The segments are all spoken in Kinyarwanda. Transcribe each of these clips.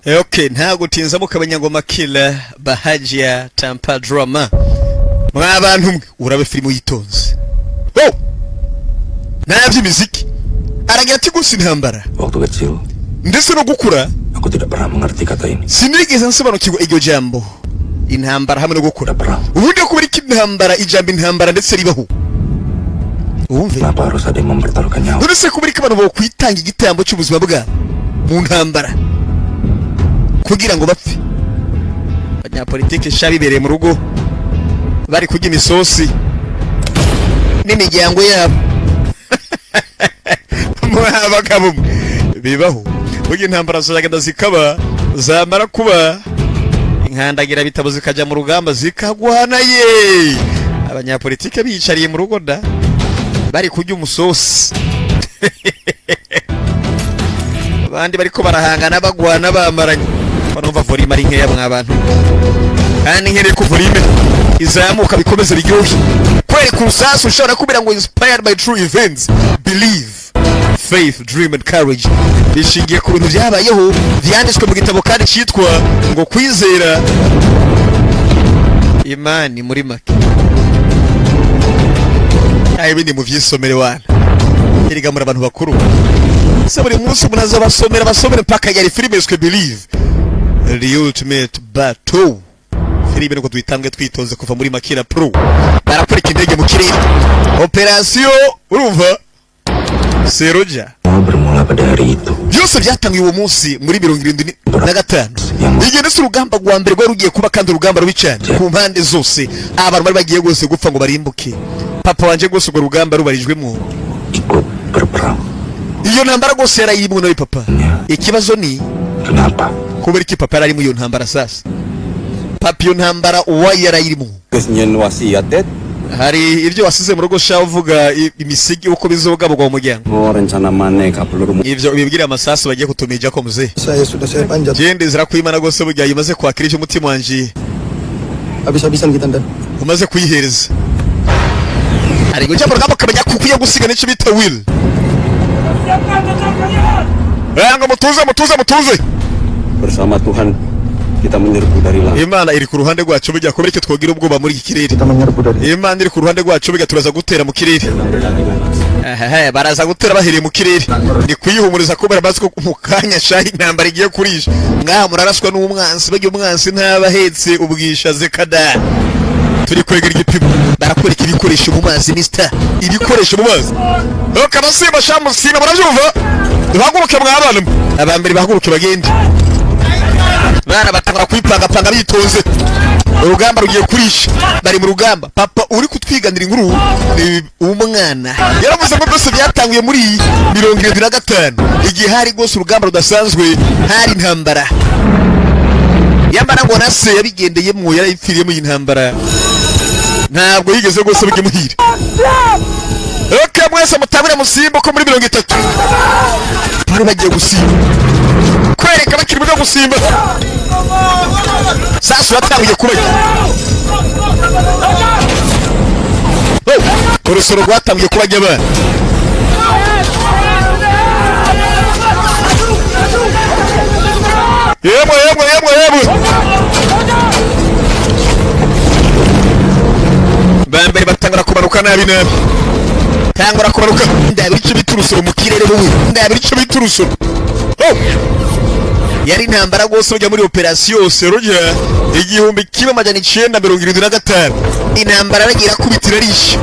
Okay, ntago tinza mukabanyangoma killer Bahajia Tampa drama. Mwabantu urabe filmu yitonze. Oh! Navye muziki. Aragira ati gusa intambara. Waktu kecil. Ndetse no gukura. Aku tidak pernah mengerti kata ini. Sinigeze nsobanukirwa iryo jambo. Intambara hamwe no gukura. Ubundi kubera iki intambara ijambo intambara ndetse ribaho. Umve. Kenapa harus ada yang mempertaruhkan nyawa? Ndetse kubera iki abantu bo kwitanga igitambo cy'ubuzima bwa mu ntambara. Kugira ngo bapfe. Abanyapolitike shabibereye mu rugo bari kurya imisosi n'imiryango yabo. Abagabo bibaho ugiye intambara zagenda zikaba zamara kuba inkandagira bitabo zikaja mu rugamba zikagwana ye. Abanyapolitike biyicariye mu rugo da bari kurya umusosi. Abandi bariko barahangana bagwana bamaranye. Banumva volume ari nkeya mwabantu. Kandi nkere ku volume izamuka bikomeza biryoshye. Kweri ku rusasu ushobora kubira ngo inspired by true events. Believe, faith, dream and courage. Bishingiye ku bintu byabayeho byanditswe mu gitabo kandi cyitwa ngo kwizera imani muri make. Ayi bindi mu vyisomere wana. Iriga muri abantu bakuru. Se buri munsi munaza basomera mpaka yari filime yiswe Believe. The ultimate battle. Filime nuko tuyitange twitonze kuva muri Makira Pro. Barakurika indege mu kirere. Operation urumva Seroja. Bermula pada hari itu. Byose byatangiye uwo munsi muri 75. Igende se urugamba rwa mbere rwo rugiye kuba kandi urugamba rubicana ku mpande zose. Abantu bari bagiye gose gupfa ngo barimbuke. Papa wanje gose urwo rugamba rubarijwemo. Ikut berperang. Iyo ntambara gose yarayibwe nawe papa. Ikibazo ni kenapa? Kubera iki papa yari mu iyo ntambara sasa? Papa iyo ntambara uwa yarayirimo. Kesnyen wasiat det. Hari ibyo wasize mu rugo sha uvuga imisigi uko bizogabwa mu muryango. Mau rencana maneka peluru. Ivyo bibwira amasasu bagiye kutumija ko muze. Saya sudah saya panjat. Gende zira kwimana gose burya yimaze kwakira umutima wanje. Habis-habisan kita ndan. Umaze kuyihereza. Ari go cyapora kabo kamenya kukuye gusiga n'icyo bita will. Ngo mutuze. Bersama Tuhan kita menyerbu dari langit. Imana iri ku ruhande rwacu bijya kubera icyo twogira ubwoba muri iki kirere. Kita menyerbu dari. Imana iri ku ruhande rwacu bijya turaza gutera mu kirere. Baraza gutera bahereye mu kirere. Ni kuyihumuriza kubera bazi ko mu kanya shahi intambara igiye kurisha. Ngaha muraraswa n'umwansi bagiye umwansi ntabahetse ubwisha zekada. Turi kwegera igipimo barakwereka ibikoresho mu mazi mister. Ibikoresho mu mazi. Kabasimba shamusina baravyumva. Bahaguruke mwabana. Abambere bahaguruke bagende. Bana batangara kwipanga bitonze. Urugamba rugiye kurisha. Bari mu rugamba. Papa uri kutwiganira inkuru ni umwana. Yaravuze ko byose byatanguye muri 75. Igihe hari gose urugamba rudasanzwe hari intambara. Yambara ngo nase yabigendeyemo yarayipfiriyemo intambara. Ntabwo yigeze gose bijye muhira. Okay, mwese mutabira musimbo ko muri 30. Bari bagiye gusimba. Kwereka bakiri byo gusimba. Sasa batangiye kubajya. Korosoro rwatangiye kubajya abana. Yemwe. Bambere batangara kubaruka nabi. Tangura kubaruka ndabirico biturusoro mu kirere wowe. Ndabirico biturusoro. Yari intambara gose ujya muri operation Seroja igihumbi kiba majana 975. Intambara aragira kubitira risha.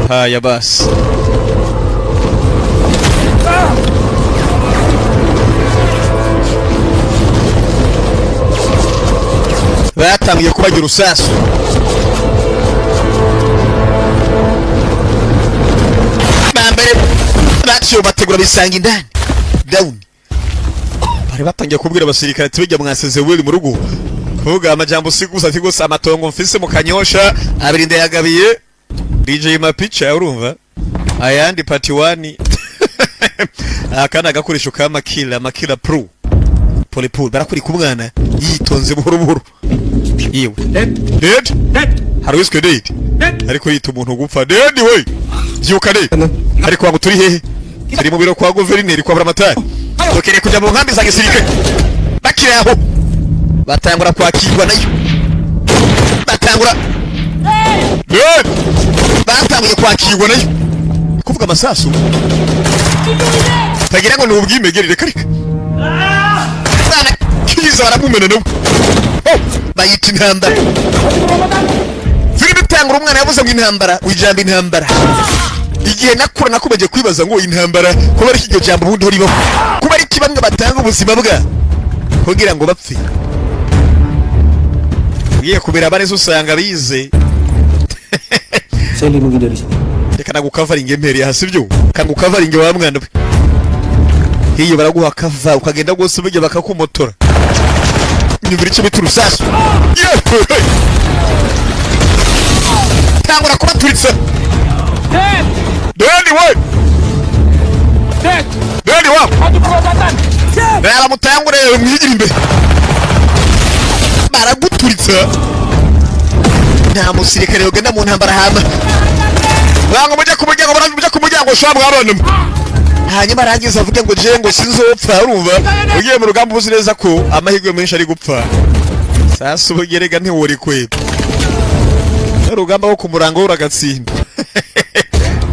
Haya basi. Batangiye kubagira urusasu. Bambere batyo bategura bisanga indani. Down. Bari batangiye kubwira abasirikare ati bijya mwaseze weli mu rugo. Kuvuga amajambo sigusa ati gusa amatongo mfise mu Kanyosha abiri ndayagabiye. DJ Mapicha urumva? Ayandi party 1. Akana gakoresho ka Makira Pro. Polypool barakuri ku mwana yitonze buhoro. Yewe. Dead. Hari wiswe dead. Ariko yita umuntu gupfa. Dead we. Byuka dead. Ariko wangu turi hehe? Turi mu biro kwa guverineri kwa Buramatari. Tukere kujya mu nkambi za gisirikare. bakiri aho batangura kwakirwa nayo, batangura batanguye kwakirwa nayo kuvuga amasasu tagira ngo ni ubwimegerere karika bana kiza baramumena nabo bayita intambara. Filime itangura umwana yavuze ngo intambara wijamba intambara. Igihe nakura nakomeje kwibaza ngo intambara kuba ari iryo jambo ubundi ho ribaho, kuba ari kibamwe batanga ubuzima bwa kugira ngo bapfe. Ugiye kubera bane usanga bize Saya lindungi dari sini. reka nagukavaringe mbere hasi byo kagukavaringe wa mwana we. Hiyo baraguha kava ukagenda gose bujye bakakumotora. Nyumvira icyo bitu rusasu. Tangura kubaturitsa. Deni we. Deni wa. Bala mutangure mwigira imbere. Baraguturitsa. Nta musirikare ugenda mu ntambara hama. Wango mujya ku muryango shwa mwabana. Hanyuma arangiza avuge ngo je ngo sinzopfa urumva. Ugiye mu rugamba uzi neza ko amahirwe menshi ari gupfa. Sasa ubugerega ntiwori kweba. Urugamba wo kumurango uragatsinda.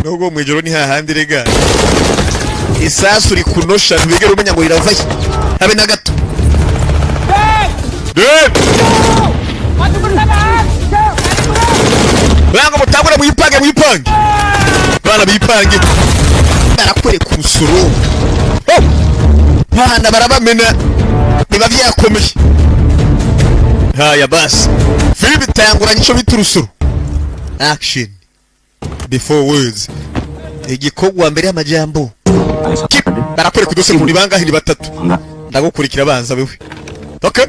Nubwo mu ijoro ni hahandi rega. Isasu rikunosha ntibigera umenya ngo iravaye. Habe na gato. Bango mutangura muyipange. Bana bipange. Barakore ku musoro. Bana barabamena. Niba byakomeye. Haya basi. Filime itangura nico biturusoro. Action before words. Igikogwa mbere y'amajambo. Barakore kudose muri bangahe ni batatu. Ndagukurikira banza wewe. Okay.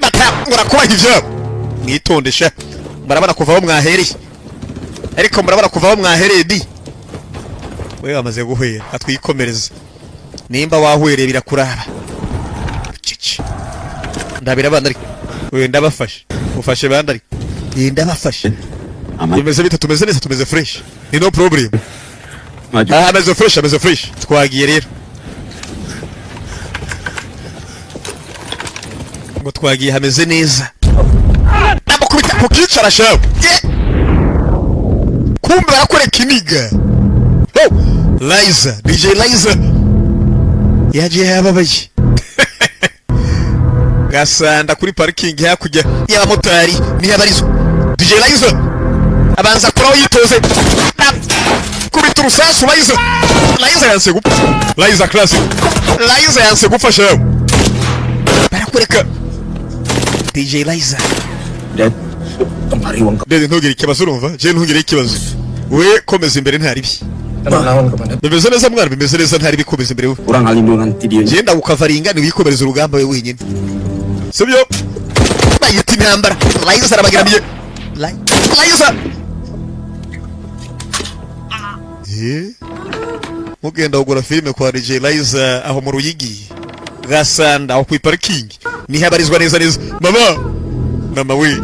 Batangura kuba hivyo. Mwitondesha. Murabana kuvaho mwahereye. Ariko murabana kuvaho mwahereye di. Wewe amaze guhwera atwikomereza. Nimba wahwereye birakuraba. Cici. Ndabira banda ariko. Wewe ndabafashe. Ufashe banda ariko. Ndabafashe. Tumeze bita tumeze neza tumeze fresh. Ni no problem. Ameze fresh. Twagiye rero. Ngo twagiye hameze neza. Namukubita kukicara shawe. Kumbe barakore kiniga. Liza, DJ Liza. Yaje yababaye. Gasanda kuri parking hakujya y'abamotari ni yabarizo. DJ Liza. Abanza kuraho yitoze. Kubita urusasu Liza. Liza yanse gupfa. Liza classic. Liza yanse gufasha. Barakureka. DJ Liza. Dad, kemari uang Dede ntugire ikibazo urumva? Je ntugire ikibazo. We komeza imbere ntari bi. Lawan komandan. Bimeze neza mwana, bimeze neza ntari bikomeza imbere we. Kurang alindo nanti dia. Je ndagukavaringa ni wikomereza urugamba we wenyine. Sibyo? Bayita intambara. Liza arabagiramiye. Liza. Mugenda ugura filime kwa DJ Liza aho mu Ruyigi. Gasanda aho ku parking. Ni habarizwa neza. Mama we.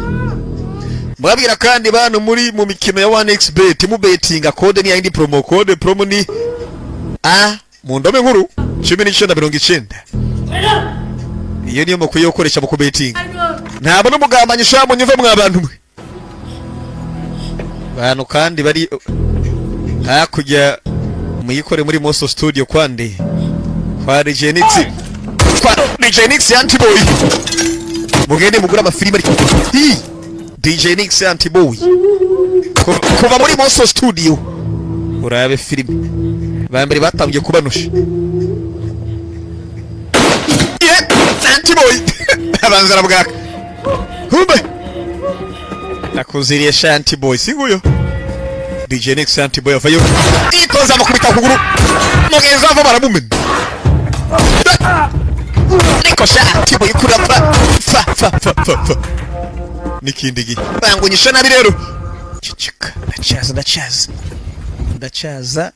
Mwabwira kandi bantu muri mu mikino ya 1xbet mu betting code ni yindi promo code ni mu ndome nkuru 1990. Iyo niyo mukuye ukoresha mu betting. Ntabwo n'umugambanyisha mu nyuve mwabantu mwe. Bantu kandi bari hakujya muyikore muri Moso Studio kwande. Kwa Regenix. Kwa Regenix Antiboy. Mugende mugura amafilime ariko. DJ Nix Antiboy. Kuva muri Moso Studio. Urabe filime. Bambere batangiye kubanusha. Antiboy. Abanzara bwaka. Kumbe. Nakuziriye Antiboy singuyo. DJ Nix Antiboy avayo. Ikoza mukubita kuguru. Mugenza ava baramumena. Niko Antiboy kurapa. Fa. Nikindigi. Bangunyisha nabi rero. Cicika. Ndacaza.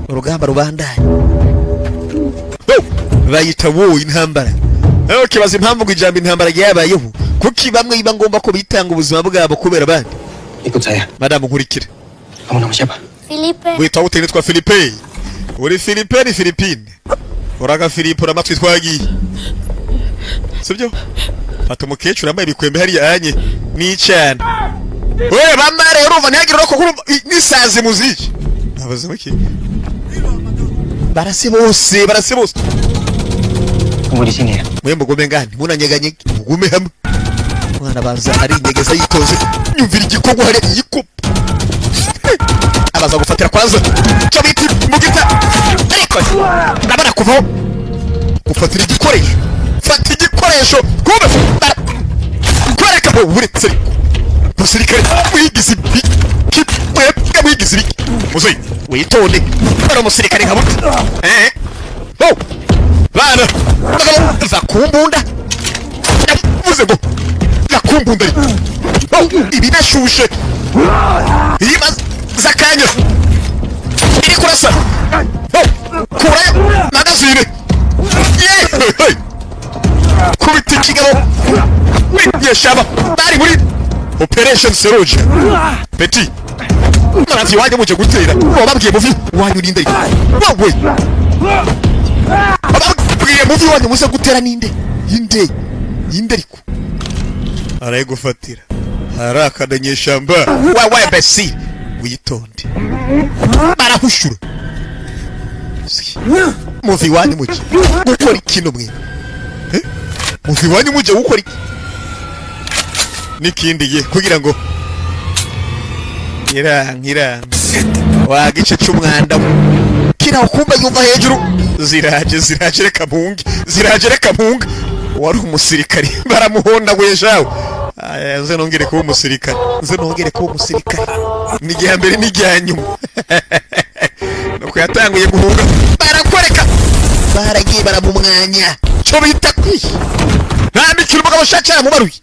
Urugamba rubandanye. Bayita wo intambara. Kibaza impamvu gwijamba intambara yabayeho. Kuki bamwe iba ngomba ko bitanga ubuzima bwabo kubera bandi. ikut saya. Madam nkurikira. Kamu nama siapa? Filipe. Witwa utene twa Filipe. Uri Filipe ni Filipine. Uraga Filipo n'amatwi twagiye. Sibyo? Fata umukecuru ambaye ibikwembe hariya anye n'icana. Wewe bamare urumva ntihagire uroko n'isazi muziki. Abaze baki? Barase bose. Tunggu di sini ya. Mwe mugome ngani munanyeganye mugume hamwe. Mwana baza ari inyegeza yitoze. Nyumvira igikogwa hari igikupa. Abaza gufatira kwanza. Cyo biti mugita. Ariko ndabara kuvaho. Gufatira igikoresho. Fata igikoresho. Kuba. Kwereka bo buretse. Musirikare wigize iki. Wigize iki. Muzoyi witonde. Bara musirikare nkabuta. Oh. Bana. Zakumbunda. Yavuze ngo zakumbunda. Oh, ibinashushe. Iba zakanya. Iri kurasa. Oh, kure magazine. Hey. Kubita ikigabo. Yeshaba. Bari muri Operation Seroje. Petit. Marazi waje muje gutera. Bababwiye muvi wanyu ninde. Wowe. Bababwiye muvi wanyu muze gutera ninde. Inde ariko. Araye gufatira. Harakadanye shamba. Wa besi. Witonde. Barahushura. Muvi wanyu muje. Gukora ikintu mwe. Muvi wanyu muje gukora iki? Nikindi ye kugira ngo nkira wagice cy'umwanda kira ukumba yumva hejuru ziraje reka mungi wari umusirikari baramuhonda gwejawe nze nongere kuba umusirikari n'igihe mbere n'igihe nyuma nuko yatanguye guhunga barakoreka baragiye baramumwanya cyo bita kwiye nta mikino umugabo shakira mubaruye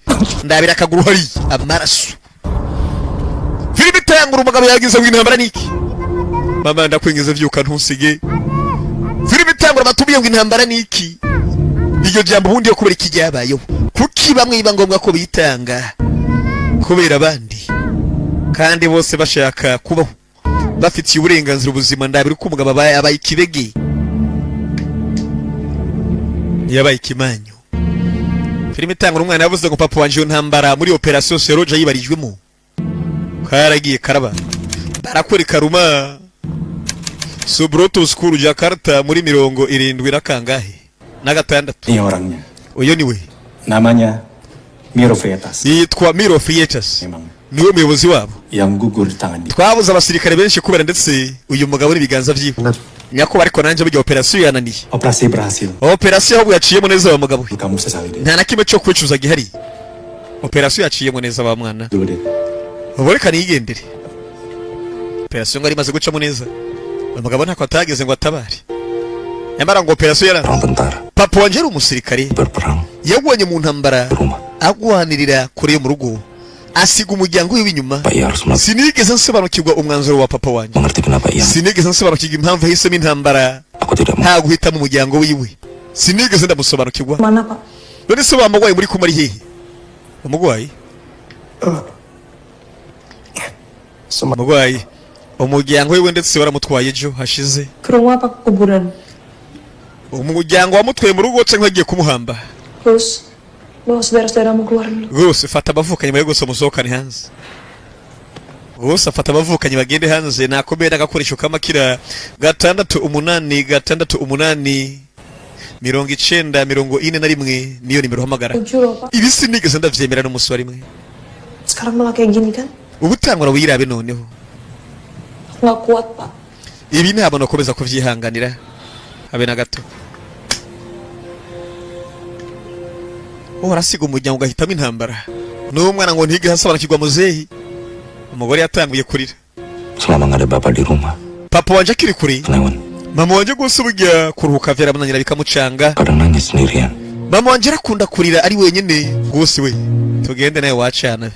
ndabira akaguru hari amaraso Filipo tayangura umugabo yagize w'intambara niki mama ndakwingize vyuka ntusige Filipo tayangura batubiye ngo intambara niki iryo jambo bundi yo kubera iki ryabayeho kuki bamwe iba ngombwa ko bitanga kubera abandi kandi bose bashaka kubaho bafitiye uburenganzira ubuzima ndabira ko umugabo abaye ikibege yabaye ikimanyo Filipo tayangura umwana yavuze ngo papa wanje ntambara muri Operation Seroja yibarijwemo karagiye karaba barakwereka ruma Subroto School Jakarta muri 70 na kangahe na gatandatu. Iya orangnya. Uyo niwe. Namanya Miro Fietas. Yitwa Miro Fietas. Memang. Niwe muyobozi wabo. Yang gugur di tangan dia. Twabuze abasirikare benshi kubera ndetse uyu mugabo n'ibiganza vyiwe. Nyako ariko nanje buryo operation yananiye. Operasi berhasil. Operation ahubwo yaciyemo neza wa mugabo. Kamu sesali deh. Nta nakimwe cyo kwicuza gihari. Operation yaciyemo neza ba mwana. Dulu deh. Uboreka nigendere. Operation ngari maze gucamo neza. Umugabo ntako atageze ngo atabare. Nyamara ngo operation yara. Papa wanje ari umusirikare. Yagwanye mu ntambara. Agwanirira kure mu rugo. Asiga umuryango w'inyuma. Sinigeze nsobanukirwa umwanzuro wa papa wanje. Sinigeze nsobanukirwa impamvu yahisemo intambara. Nta guhita mu muryango wiwe. Sinigeze ndamusobanukirwa. Mana Pak? None se bamugwaye muri kumari hehe? Umugwayi? Umugwayi. Umuryango wiwe ndetse waramutwaye ejo hashize. Ke rumah apa ke kuburan? Umuryango wamutwaye mu rugo cyangwa agiye kumuhamba. Terus bawa saudara-saudaramu keluar dulu. Gose fata abavukanye baye gose musohokane hanze. Gose afata abavukanye bagende hanze nakobera agakoresho kamakira 688 9041 niyo nimero hamagara. Ibi sinigeze ndavyemera n'umusore rimwe. Sekarang malah kayak gini kan? Ubutangura wirabe noneho. Nggak kuat Pak. Ibi ntabwo nakomeza kuvyihanganira habe na gato. Urasiga umuryango ugahitamo intambara. N'umwana ngo ntige hasobanukirwa muzehi. Umugore yatanguye kurira. Selama nggak ada bapak di rumah. Papa wanje akiri kuri. Mama wanje gose burya kuruhuka vera munanyira bikamucanga. Kadang nangis sendirian. Mama wanje arakunda kurira ari wenyene gose we. Tugende nawe wacana.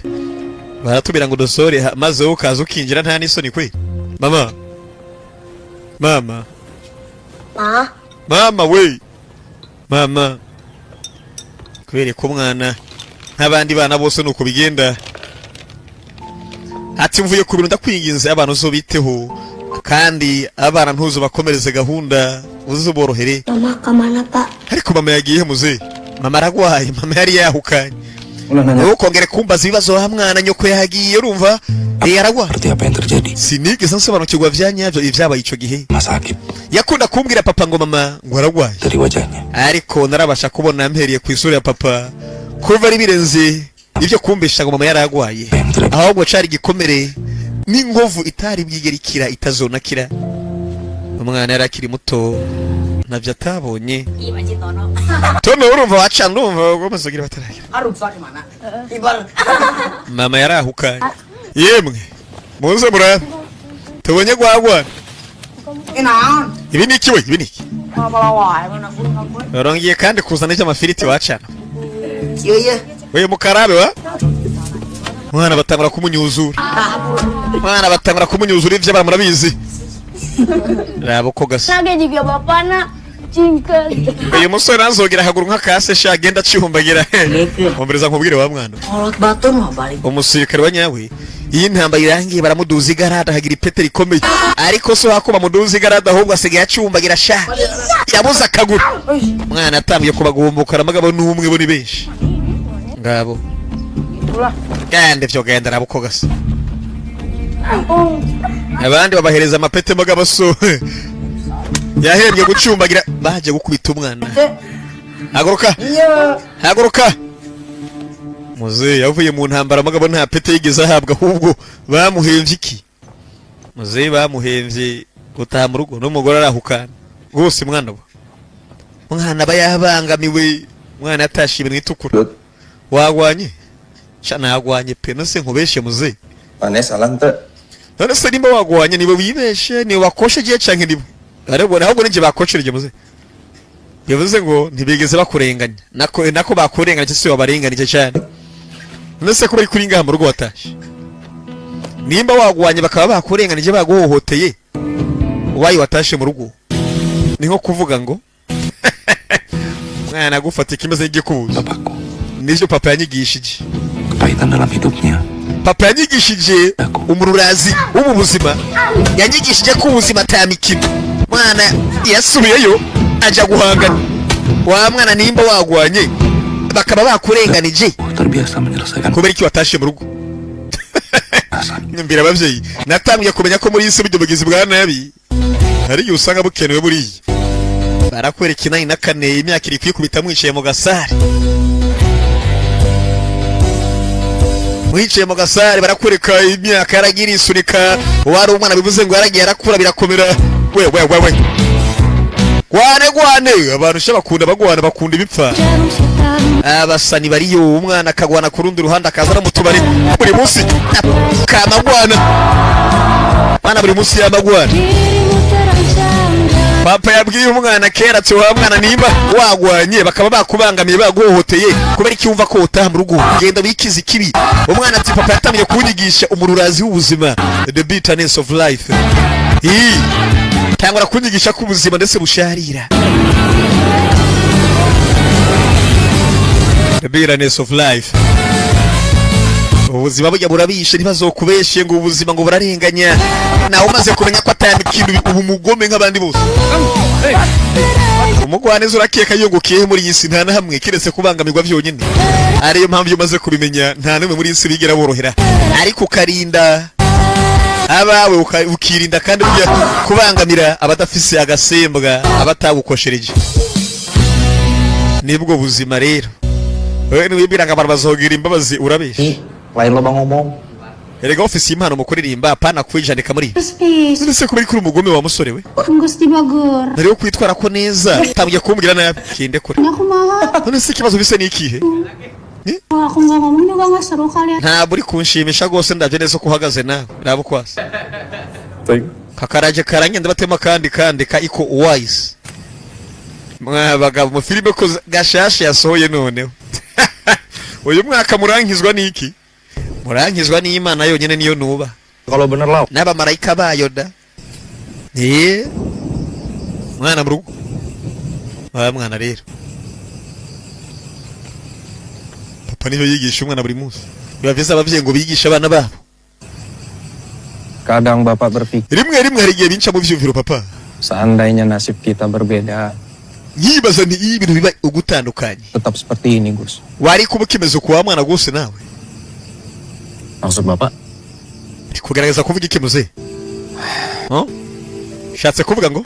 Baratubira ngo dosore maze ukaza ukinjira nta nisoni kwe. Mama. Mama we. Mama. Kwere ko mwana nk'abandi bana bose nuko bigenda. Ati mvuye ku bintu ndakwinginze abantu zo biteho kandi abana ntuzo bakomereze gahunda uzuborohere. Mama kemana Pak? Ariko mama yagiye muze. Mama aragwaye, mama yari yahukanye. Ulah nanya Ntukongere kumbaza ibibazo ha mwana nyoko yagiye urumva? Aragwa. Seperti apa yang terjadi? Sinigeze nsobanukirwa vyanyavyo ivyabaye ico gihe. Mas Akib Yakunda kumbwira papa ngo mama ngo aragwaye. dari wajahnya. Ariko narabasha kubona mpereye ku isura ya papa kuva ari birenze ibyo kumbesha ngo mama yaragwaye. Ahubwo cari gikomere n'ingovu itari bwigerikira itazonakira. Umwana yarakiri muto navyo atabonye. Tono urumva waca ndumva gomazogira bataragira. Arumva imana. Ibal. Mama yarahukanye. Yemwe muze murabe. Tubonye gwagwana. Enak. Ibi niki we ibi niki? Malawai mana gua. Barongiye kandi kuzana cy'amafiriti wacana. Iya. We mukarabe wa? Mwana batangura kumunyuzura. Mwana batangura kumunyuzura ivyo baramurabizi. Rabo ko gasa. Sage juga bapana cingkel. Uyu musore nazogera haguru nka kase sha genda cihumbagira. Ombereza nkubwire wa mwana. Kolot batu mah balik. Umusirikare wa nyawe iyi ntamba irangiye baramuduza igarada hagira ipete rikomeye. Ariko so hako bamuduza igarada ahubwo asigaye acumbagira sha. Yabuza akaguru. Mwana atamye kubagumbuka ramagabo n'umwe bo ni benshi. Ngabo. Gende vyo genda rabo ko gasa. Abandi babahereza amapete magabo so. Yahembye gucumbagira baje gukubita umwana. Haguruka. Haguruka. Muze yavuye mu ntambara magabo nta pete yigeze ahabwa ahubwo bamuhemvye iki? Muze bamuhemvye gutaha mu rugo n'umugore arahukana. Gose mwana bo. Mwana bayabangamiwe. Mwana yatashimwe n'itukura. Wagwanye? Chana yagwanye pe nose nkubeshe muze. Vanessa lanta. None se nimba wagwanye niwe wibeshe ni wakosheje canke nibo? Arabona ahubwo nije bakoshereje muze. Yavuze ngo ntibigeze bakurenganya. Nako bakurenganya cyose wabarenganije cyane. None se ko bari kuri ngaha mu rugo watashe. Nimba wagwanye bakaba bakurenganije baguhohoteye. Wayi watashe mu rugo. Ni nko kuvuga ngo mwana gufata kimeze nk'igikubuzo. Bapakku, Nivyo papa yanyigishije. kepahitan dalam hidupnya. Papa yanyigishije umururazi w'ubu buzima. Yanyigishije ko ubuzima atamikino. Mwana yasubiyeyo aja guhangana. Wa mwana nimba wagwanye bakaba bakurenganije. Terbiasa menyelesaikan Kubera iki watashe mu rugo? Nyambira abavyeyi natamye kumenya ko muri isi by'ubugizi bwa nabi hari usanga bukenewe buri. Barakwereka inani na kane imyaka iri kwikubita mwicaye mu gasare. Mwicaye mu gasare barakwereka imyaka yaragira isunika wari umwana bivuze ngo yaragiye arakura birakomera. We. Gwane abantu shabakunda bagwana bakunda ibipfa. Abasani bariyo umwana akagwana ku rundi ruhande akaza no mutubari buri munsi kamagwana. Bana buri munsi yamagwana. Papa yabwiye umwana kera cyo wa mwana nimba wagwanye bakaba bakubangamiye baguhohoteye kubera iki wumva ko utaha mu rugo genda bikiza ikibi. Umwana ati papa yatamye kunyigisha umururazi w'ubuzima, the bitterness of life. Tangura kunyigisha ko ubuzima ndetse busharira. The bitterness of life. Ubuzima bujya burabishe ntibazokubeshe ngo ubuzima ngo burarenganya. Nawe umaze kumenya ko atayamikindu ubu mugome nk'abandi bose. Umugwaneza urakeka yongokiye muri iyi si nta na hamwe kiretse kubangamirwa byonyine. Ariyo mpamvu iyo umaze kubimenya nta numwe muri iyi si bigera borohera. Ariko ukarinda abawe ukirinda kandi ujya kubangamira abadafise agasembwa abatagukoshereje. Nibwo buzima rero. Wewe niwibira ngo bazogira imbabazi urabeshe. Lain lo bang ngomong. Erega ofisi y'Imana mu kuririmba apana kwijandika muri. Nese kubera kuri umugome wa musore we. Gusti Bagor. Nari yo kwitwara ko neza. Tambye kumbwira nabi kinde kure. Nakumaha. None se kibazo bise ni ikihe? Aku nggak ngomong juga nggak seru kalian. Nta buri kunshimisha gose ndavye neza ko uhagaze nawe. Rabo kwasa. Kakaraje karangenda batema kandi ka iko wise. Mwabaga mu filime ko gashashe yasohoye noneho. Uyu mwaka murankizwa niki? Murankizwa n'Imana yonyene niyo nuba. Kalau bener lah. N'abamarayika bayo da. Mwana mu rugo. Wa mwana rero. Papa niyo yigisha umwana buri munsi. Bibaviza abavyeyi ngo bigisha abana babo. Kadang bapak berpikir Rimwe hari igihe binca mu vyumviro papa. Seandainya nasib kita berbeda, nyibaza ni ibintu biba ugutandukanye tetap seperti ini, Gus. wari kuba ukimeze ku wa mwana gose nawe Maksud Bapak? kugerageza kuvuga iki muze shatse kuvuga ngo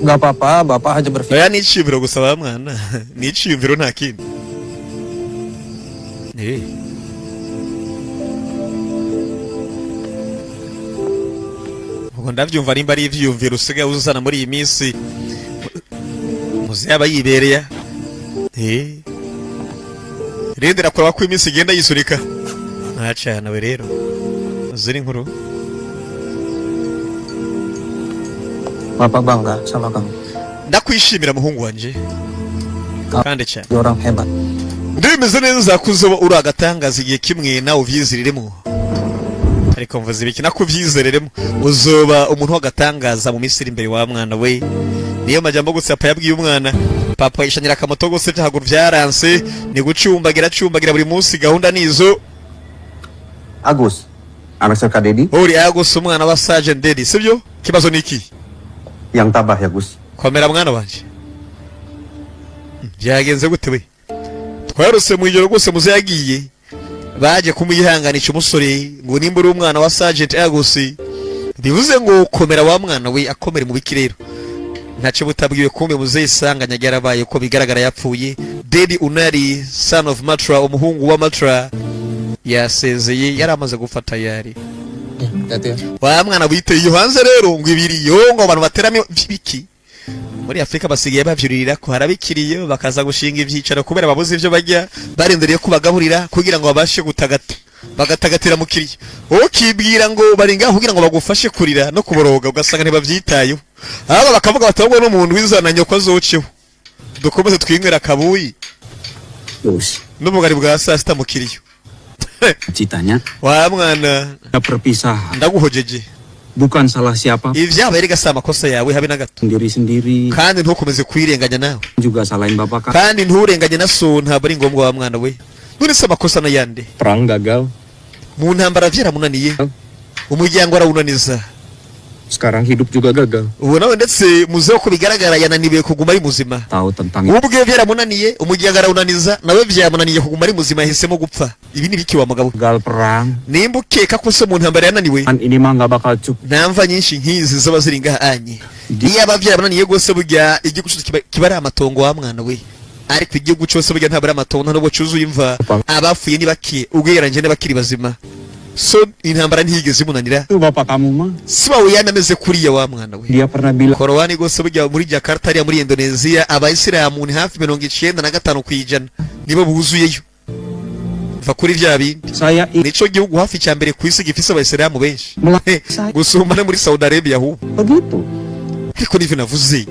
Gak apa-apa, Bapak aja berpikir. oya ni iciyumviro gusa wa mwana ni iciyumviro nta kindi ubwo ndabyumva nimba ari ivyiyumviro usigaye uzana muri iyi minsi muze yaba yibereye rendera kureba ko iminsi igenda yisurika ntacana we rero ziri inkuru Bapak bangga sama kamu. ndakwishimira muhungu wanje kandi cyane Orang hebat. ndemeze neza kuzoba uri agatangaza igihe kimwe nawe uvyiziriremo ariko mvuze ibiki nakuvyizereremo uzoba umuntu w'agatangaza mu minsi iri imbere wa mwana we niyo majambo gusa papa yabwiye umwana papa yishanyira akamoto gose byahaguru byaranse ni gucumbagira buri munsi gahunda nizo Agus, anak Serka Dedi uri Agus umwana wa Sergeant Dedi sibyo kibazo niki yang tabah ya Gus. komera mwana wanje byagenze gute we twarose mu ijoro gose muze yagiye baje kumuyihanganisha umusore ngo nimba uri umwana wa Sergeant Agus bivuze ngo komera wa mwana we akomere mu bikirero ntacyo butabwiwe kumbe muze isanganya ryarabaye ko bigaragara yapfuye Dedi Unari son of Matra umuhungu wa Matra yasezeye yaramaze gufata yari wa mwana witeye iyo hanze rero ngo ibiri yo ngo abantu baterame biki muri Afrika basigaye bavyuririra ko harabikiriye bakaza gushinga ivyicaro kubera babuze ivyo bajya barindiriye kubagaburira kugira ngo babashe bagatagatira mu kiriya ukibwira ngo bari ngaho kugira ngo bagufashe kurira no kuboroga ugasanga ntibavyitayeho aba bakavuga batabwo n'umuntu wizananye ko azoceho dukomeze twinywera kabuyi n'ubugari bwa saa sita mu kiriyo Citanya wa mwana perpisahan ndaguhojeje bukan salah siapa ivyabaye rega si amakosa yawe habe na gato sendiri kandi ntukomeze kwirenganya nawe juga salahin bapak kandi nturenganye na so ntabwo ari ngombwa wa mwana we none se amakosa na yande perang gagal mu ntambara vyaramunaniye umuryango arawunaniza sekarang hidup juga gagal ubu nawe ndetse muzeho ko bigaragara yananiwe kuguma ari muzima tahu tentang ubwe vyaramunaniye umuryango arawunaniza nawe vyamunaniye kuguma ari muzima yahisemo gupfa ibi ni biki wa mugabo gagal perang nimba ukeka ko se mu ntambara yananiwe ini mah gak bakal cukup ntamva nyinshi nk'izi zaba ziri ngaha anye iyo aba vyaramunaniye gose burya igihugu cyose kiba ari amatongo wa mwana we ariko igihugu cyose burya ntabwo ari amatongo ntabwo cyuzuye imva abapfuye ni bake ubwiranje n'abakiri bazima so intambara ntiyigeze imunanira itu bapak kamu mah si wawe yanameze kuriya wa mwana we dia pernah bilang korowani gose burya muri Jakarta ariya muri Indonesia abayisilamu ni hafi 95% nibo buzuyeyo va kuri vya bindi saya nico gihugu hafi cya mbere ku isi gifise abayisilamu benshi gusumba no muri Saudi Arabia hu begitu ariko nivyo navuze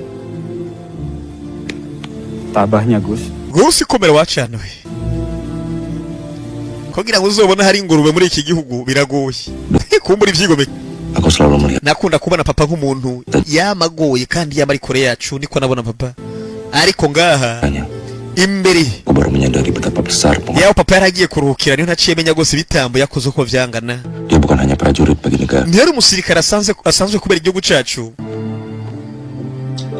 tabahnya Gus gose komera wacana we kugira ngo uzobona hari ingurube muri iki gihugu biragoye kumbura ivyigomeke aku selalu melihat nakunda kubona papa nk'umuntu yamagoye kandi yamari kore yacu niko nabona papa ariko ngaha imbere aku baru menyadari betapa besar yaho papa yaragiye kuruhukira niyo ntaciye menya gose bitambo yakoze uko vyangana dia bukan hanya prajurit bagi negara ntiyari umusirikare asanzwe kubera igihugu cacu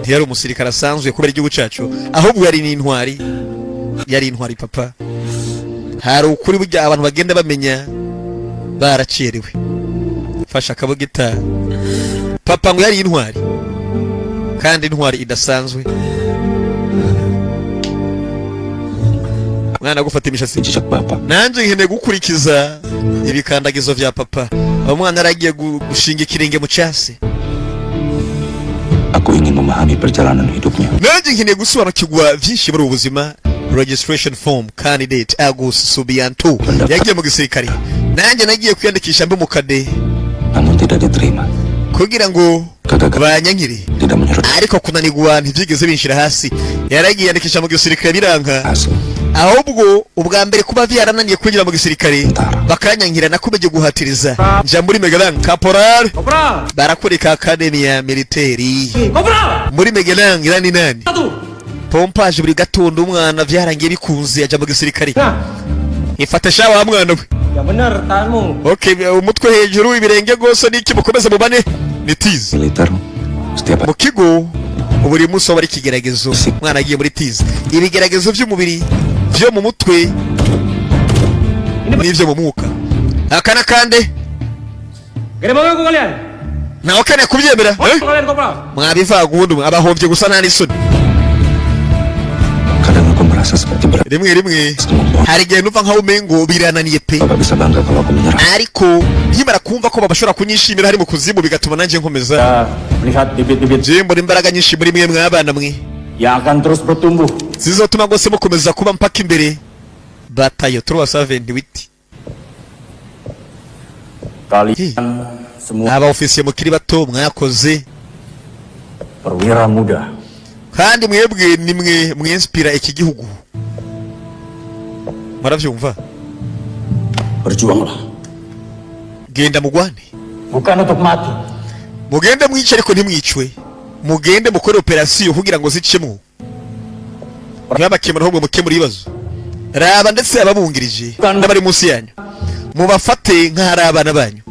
ntiyari umusirikare asanzwe kubera igihugu cacu ahubwo yari intwari papa hari ukuri burya abantu bagenda bamenya baracerewe fasha akabogita papa ngo yari intwari kandi intwari idasanzwe mwana gufata imishatsi jejak bapak nanje nkeneye gukurikiza ibikandagizo vya papa umwana aragiye gushinga ikirenge mu cyase aku ingin memahami perjalanan hidupnya nanje nkeneye gusobanukirwa vyinshi muri ubuzima registration form candidate Agus Subianto yagiye mu gisirikare nanjye nagiye kwiyandikisha mbe mu kade namun tidak diterima kugira ngo banyankire tidak menyerut ariko kunanigwa ntivyigeze binshira hasi yaragiye yandikisha mu gisirikare biranka ahubwo ubwa mbere kuba vyarananiye kwinjira mu gisirikare bakanyankira nakomeje guhatiriza nja muri Megalang Caporal barakurika academy ya military muri Megalang irani nani pompaje buri gatondo umwana vyarangiye bikunze aja mu gisirikare ifata shawa wa mwana we Ya benar, tahanmu. okay umutwe hejuru ibirenge gose niki mukomeza mubane ni tize Militer setiap mu kigo buri munsi waba ari ikigeragezo umwana agiye muri tize ibigeragezo by'umubiri byo mu mutwe n'ibyo mu mwuka akana kande nawe kane kubyemera mwabivaga ubundi abahombye gusa nta n'isoni kadang aku merasa seperti berat. rimwe hari igihe numva nkaho umengo birananiye pe Bapak bisa bangga kalau aku menyerah. ariko nkimara kumva ko babashobora kunyishimira hari mu kuzimu bigatuma nanjye nkomeza Kita melihat bibit-bibit je mbona imbaraga nyinshi muri mwe mwabana mwe yang akan terus bertumbuh. zizotuma rwose mukomeza kuba mpaka imbere batayo 378 Kalian semua aba ofisiye mukiri bato mwakoze perwira muda. kandi mwebwe nimwe mwinspira iki gihugu maravyumva Berjuanglah. genda mugwane Bukan untuk mati. mugende mwice ariko ntimwicwe mugende mukore operasiyo kugira ngo zicemwo mwabakemura ahubwo mukemura ibibazo raba ndetse ababungirije n'abari munsi yanyu mubafate nk'ahari abana banyu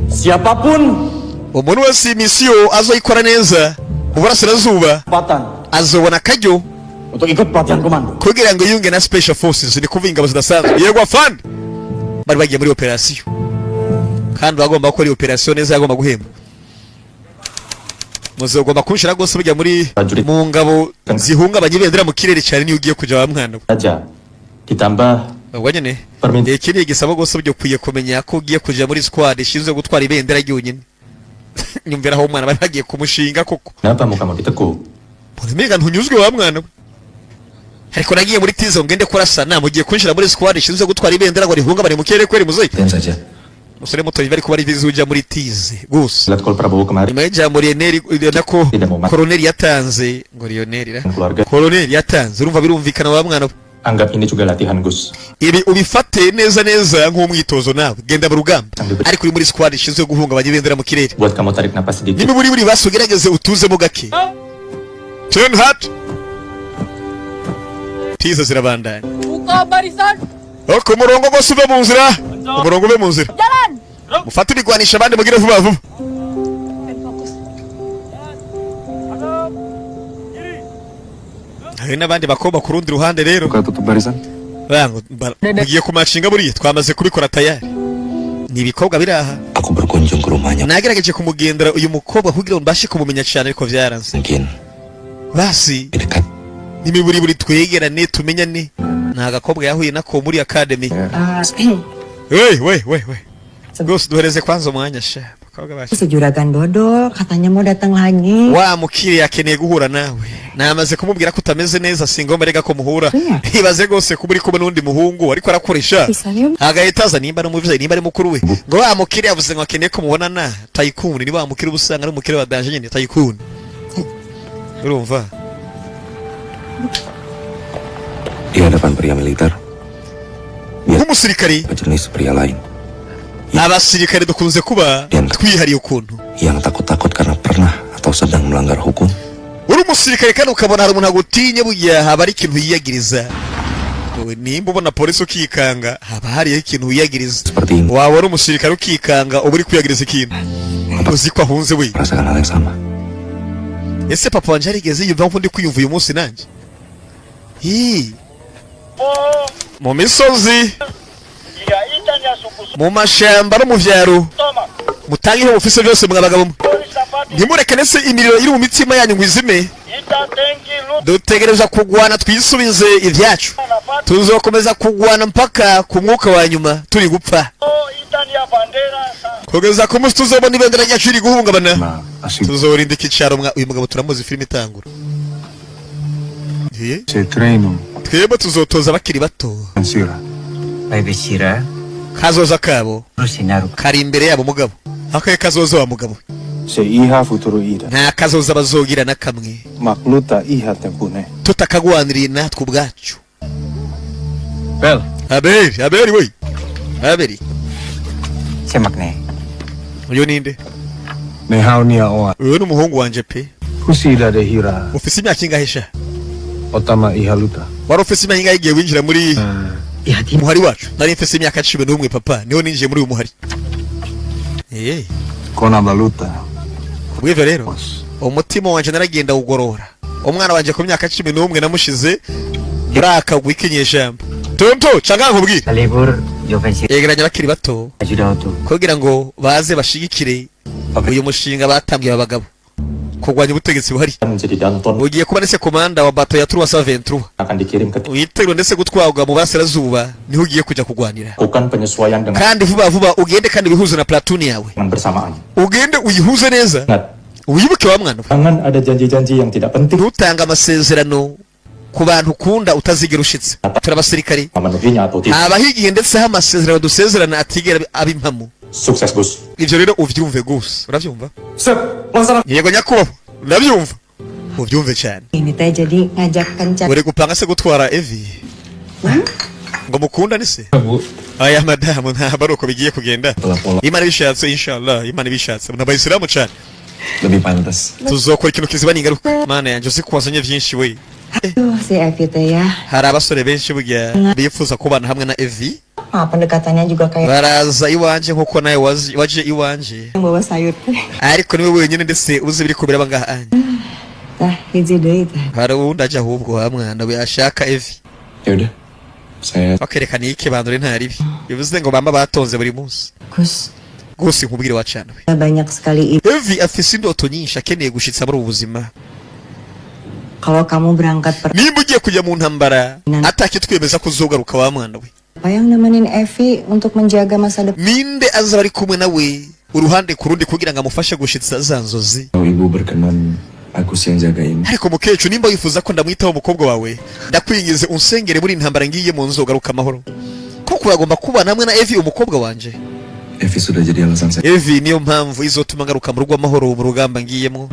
Siapapun umuntu wese iyi misiyo azoyikora neza mu burasirazuba kesempatan azobona akaryo untuk ikut pelatihan komando. kugira ngo yunge na special forces ni kuvuga ingabo zidasanzwe yego afande bari bagiye muri operasiyo kandi bagomba gukora iyo operasiyo neza yagomba guhemba muzogomba kunshira rwose bujya muri mu ngabo zihungabanya ibendera mu kirere cyane niyo ugiye kuja wa mwana we Saja. Ditambah wanyene Permin- iki ni igisabo rwose byo kwiye kumenya ko ugiye kuja muri squad ishinzwe gutwara ibendera ryonyine nyumvira aho umwana bari bagiye kumushinga koko kenapa mukamu ditekuk? mbega ntunyuzwe wa mwana we ariko nagiye muri tizo ngende kurasana mugiye kunshira muri squad ishinzwe gutwara ibendera ngo rihungabane mu kirere kweri muzoyi Dan saja. musore muto bari kuba ari vizi uja muri tize gusa Lihat Kol Prabowo kemarin nyuma y'ijambo Lionel nako Tidak mau mati. Colonel yatanze ngo Lionel dan keluarga. Colonel yatanze urumva birumvikana wa mwana we Anggap ini juga latihan, Gus. ibi ubifate neza neza nk'umwitozo nawe genda mu rugamba ariko uri muri squad ishinzwe guhungabanya ibendera mu kirere Buat kamu tarik napas sedikit. niba buri basugerageze utuzemo gake turn hard tize zirabandanya Buka barisan. ku murongo gose uve mu nzira umurongo uve mu nzira Jalan. mufate ibigwanisha abandi mugire vuba vuba hari n'abandi bakobwa ku rundi ruhande rero Buka tutup barisan. mugiye kumashinga buriya twamaze kubikora tayari ni ibikobwa biri aha Aku berkunjung ke rumahnya. nagerageje kumugendera uyu mukobwa kugira ngo mbashe kumumenya cyane ariko byaranze Mungkin basi dekat. n'imiburiburi twegerane tumenyane ni agakobwa yahuye nako muri academy we rwose duhereze kwanza umwanya sha bakobwa bacu Sejuragan dodol, katanya mau datang lagi. wa mukiriya akeneye guhura nawe namaze kumubwira ko utameze neza singomba rega ko muhura ibaze rwose kuba uri kumwe n'undi muhungu ariko arakoresha agahita aza nimba ari umuvyeyi nimba ari mukuru we ngo wa mukiriya yavuze ngo akeneye ko mubonana tayikuni ni wa mukiriya uba usanga ari umukiriya wa danje nyine tayikuni urumva Di hadapan pria militer. nk'umusirikari Jenis pria lain abasirikare dukunze kuba twihariye ukuntu yang takut-takut karena pernah atau sedang melanggar hukum. uri umusirikare kandi ukabona hari umuntu agutinye burya haba ari ikintu yiyagiriza nimba ubona polisi ukikanga haba hariyo ikintu wiyagiriza Seperti ini. waba uri umusirikare ukikanga uba uri kwiyagiriza ikintu uzi ko ahunze we Merasakan hal yang sama. ese papa wanje yarigeze yumva nko ndi kwiyumva uyu munsi nanjye mu misozi mu mashamba no mu vyaro mutangiho mufise byose mwabagabo ntimureke nese imiriro iri mu mitima yanyu ngo izime dutegereza kugwana twisubize ivyacu tuzokomeza kugwana mpaka ku mwuka wa nyuma turi gupfa kugeza ku munsi tuzobona ibendera ryacu riri guhungabana Asik. tuzorinda ikicaro uyu mugabo turamuzi filime itangura Saya treino. twebwe tuzotoza bakiri bato Sira. Babysira, kazoza kabo Rusinaru. kari imbere yabo mugabo akaye kazoza wa mugabo Se iha futuro ida. nta kazoza bazogira na kamwe Makluta iha tempune. tutakagwaniriye natwe ubwacu Bel, aberi we aberi Siamak nih. uyu ninde Nehaunia oa. uyu ni umuhungu wanje pe Kusida de hira. ufise imyaka ingahe sha Otama iha luta. wari ufise imyaka ingahe igihe winjira muri Ya, umuhari wacu nari mfise imyaka 11 papa niho ninjiye muri uyu muhari Kona baluta. Bw'ivyo rero umutima wanje naragenda ugorora. Umwana wanje ku myaka 11 namushize muri akagwi k'inyeshyamba. Tonto canga nkubwira. Libur Jovensi Yegeranya bakiri bato ajuda tu. kugira ngo baze bashigikire uyu mushinga batambye abagabo kugwanya ubutegetsi buhari. Menjadi Danton Ugiye kuba ndetse komanda wa bato ya Truwa Saventura. akan dikirim ke Witegura ndetse gutwagwa mu Burasirazuba niho ugiye kujya kugwanira. lakukan penyesuaian dengan Kandi vuba ugende kandi bihuze na platoon yawe. bersamaan. Ugende uyihuze neza. Ingat, Uyibuke wa mwana. jangan ada janji-janji yang tidak penting. Ntutanga amasezerano ku bantu ukunda utazigera ushitse. Turabasirikari Memenuhinya atau tidak. habaho igihe ndetse aho amasezerano dusezerana atigera abimpamo. Sukses, Gus. Ivyo rero uvyumve gusa. Uravyumva? Sip, laksana. Yego nyakubahwa. Uravyumva? Uvyumve cyane. Ini teh jadi ngajak kencan. Uri gupanga se gutwara Evi. Ngo mukunda ni se? Bu, Aya madamu ntabwo ari uko bigiye kugenda. Pola-pola Imana bishatse inshallah, Imana bishatse. N'abayisilamu cyane. lebih pantas. Tuzokora ikintu kiziba n'ingaruka. Mana yanjye uzi kuwazanye byinshi we. Si Evi teh ya. Hari abasore benshi burya bifuza kubana hamwe na Evi. Pendekatannya juga kayak Baraza iwanje nkuko nawe waje iwanje. bawa sayur teh. Ariko niwe wenyine ndetse uzi biri kubera bangaha anje. Tah, hiji deui teh. Hari uwundi aje ahubwo wa mwana we ashaka Evi. Ya udah, saya Bakerekana iki bandure ntaribi. Bivuze ngo bamba batonze buri munsi. Gus, Gose nkubwire wacana we. banyak sekali Evi afise indoto nyinshi akeneye gushitsa muri ubu buzima. kalau kamu berangkat Nimba ugiye kujya mu ntambara atake twemeza ko uzogaruka wa mwana we. apa yang nemenin Evi untuk menjaga masa depan? Ninde azaba ari kumwe nawe uruhande ku rundi kugira ngo amufashe gushitsa za nzozi. kalau ibu berkenan aku sih yang jagain. Ariko mukecu nimba wifuza ko ndamwitaho umukobwa wawe ndakwingize unsengere muri intambara ngiye mu nzogaruka amahoro. Koko uragomba kubana hamwe na Evi umukobwa wanje. Evi sudah jadi alasan saya. Evi niyo mpamvu izotuma ngaruka mu rugo amahoro mu rugamba ngiyemo.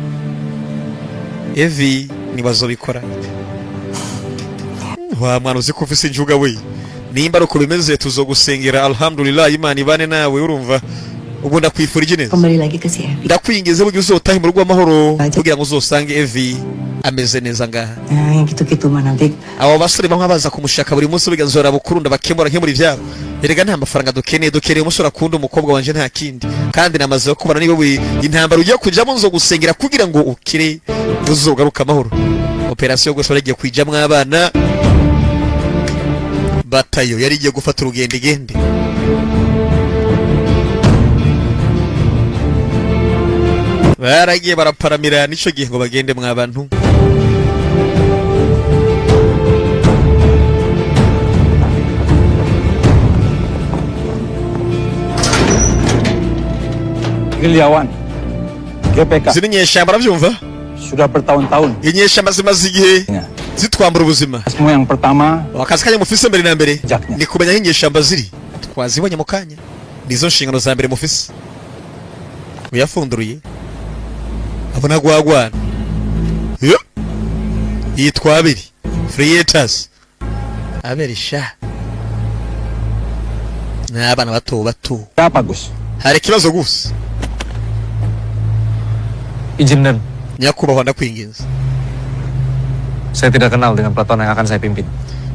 Evi nibazobikora. Wa mwana uzi ko ufise injuga we. Nimba ari uko bimeze tuzogusengera alhamdulillah Imana ibane nawe urumva. Ubu ndakwifurije neza. Kembali lagi ke si Evi. Ndakwingize buryo uzotahe mu rugo amahoro kugira ngo uzosange Evi ameze neza ngaha. Nah, yang gitu-gitu mah nanti Abo basore bamwe baza kumushaka buri munsi bigazora bukurunda bakemura nkemura ivyabo. Erega nta mafaranga dukeneye umusore akunda umukobwa wanje nta kindi. Kandi namaze kubana niwe we intambara ugiye kujamo nzo gusengera kugira ngo ukire uzogaruka amahoro. Operation gose baragiye kwijamwe abana. Batayo yari igiye gufata urugendo igende. Baragiye baraparamira nico gihe ngo bagende mwabantu. Gerilyawan, GPK Zini nyeshyamba aravyumva? sudah bertahun-tahun. Inyeshyamba zimaze igihe zitwambura ubuzima. Asmu yang pertama, Akazi kanya mufise mbere na mbere Jacknya. ni kumenya inyeshyamba ziri. Twazibonye mu kanya. Nizo nshingano za mbere mufise. Uyafunduruye. Abona gwagwana. Yo. Yitwa abiri. Freeaters. Abiri sha. N'abana bato bato. apa Gus? Hari ikibazo gusa. izin dan Nyakubahwa ndakwinginze. saya tidak kenal dengan pelaton yang akan saya pimpin.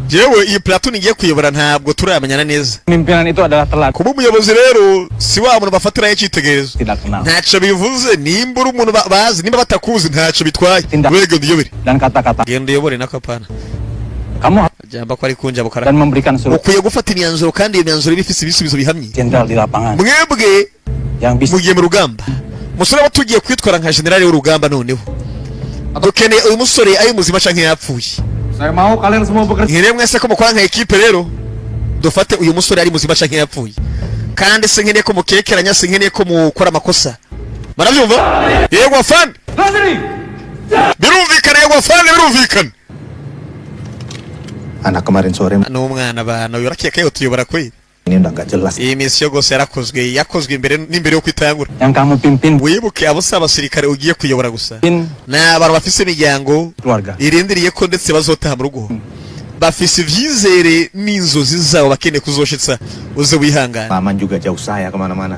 Jewe iyi platoon ngiye kuyobora ntabwo turamenyana neza. Pimpinan itu adalah telat. Kuba umuyobozi rero si wa muntu bafatira y'icitegerezo. Tidak kenal. Ntaco bivuze nimba uri umuntu bazi nimba batakuzi ntaco bitwaye. Tindak. Wege ndiyobere. Dan kata-kata. Genda uyobore nakapana. Kamu Jamba ko ari kunja bukara. dan memberikan surat Ukwiye gufata imyanzuro kandi iyo myanzuro iba ifise ibisubizo bihamye. jenderal di lapangan Mwebwe yang bisa mugiye mu rugamba. Musore aba tugiye kwitwara nka generali w'urugamba noneho. Dukeneye uyu musore ayi muzima canke yapfuye. saya mau kalian semua bekerja Nkire mwese ko mukora nka equipe rero. Dufate uyu musore ari muzima canke yapfuye. Kandi se nkeneye ko mukekeranya se nkeneye ko mukora amakosa. Maravyumva? Yego afande. Birumvikana yego afande birumvikana. Anak kemarin sore N'umwana bana yorakeka yo tuyobora kweli. ini udah gak jelas. Iyi misiyo gose yakozwe imbere n'imbere yo kwitangura. yang kamu pimpin Wibuke abo si abasirikare ugiye kuyobora gusa. pimpin N'abantu bafise imiryango keluarga. irindiriye ko ndetse bazotaha mu rugo. Bafise ivyizere n'inzozi zabo bakeneye kuzoshitsa uze wihangana. Paman juga jauh saya kemana-mana.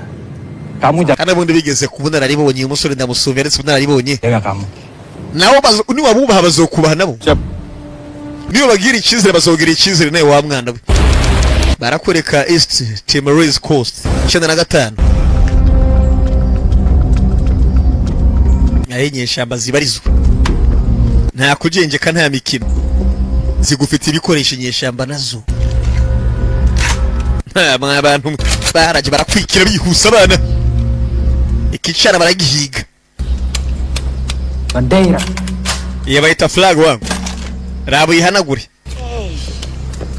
Kamu jaga Kandi ubundi bigeze kubona naribonye uyu musore ndamusumye ndetse naribonye. kamu. Nawo niwabubaha bazokubaha nabo. Siap. Niyo bagira icyizere bazogira icyizere nawe wa mwana we. Barakwereka East Timorese Coast 95. naye nyeshamba zibarizwa nta kujenjeka nta mikino zigufite ibikoresho nyeshamba nazo abantu baraje barakwikira bihusa abana ikicara baragihiga Bandeira iyo bayita flag wangu rabo yihanagure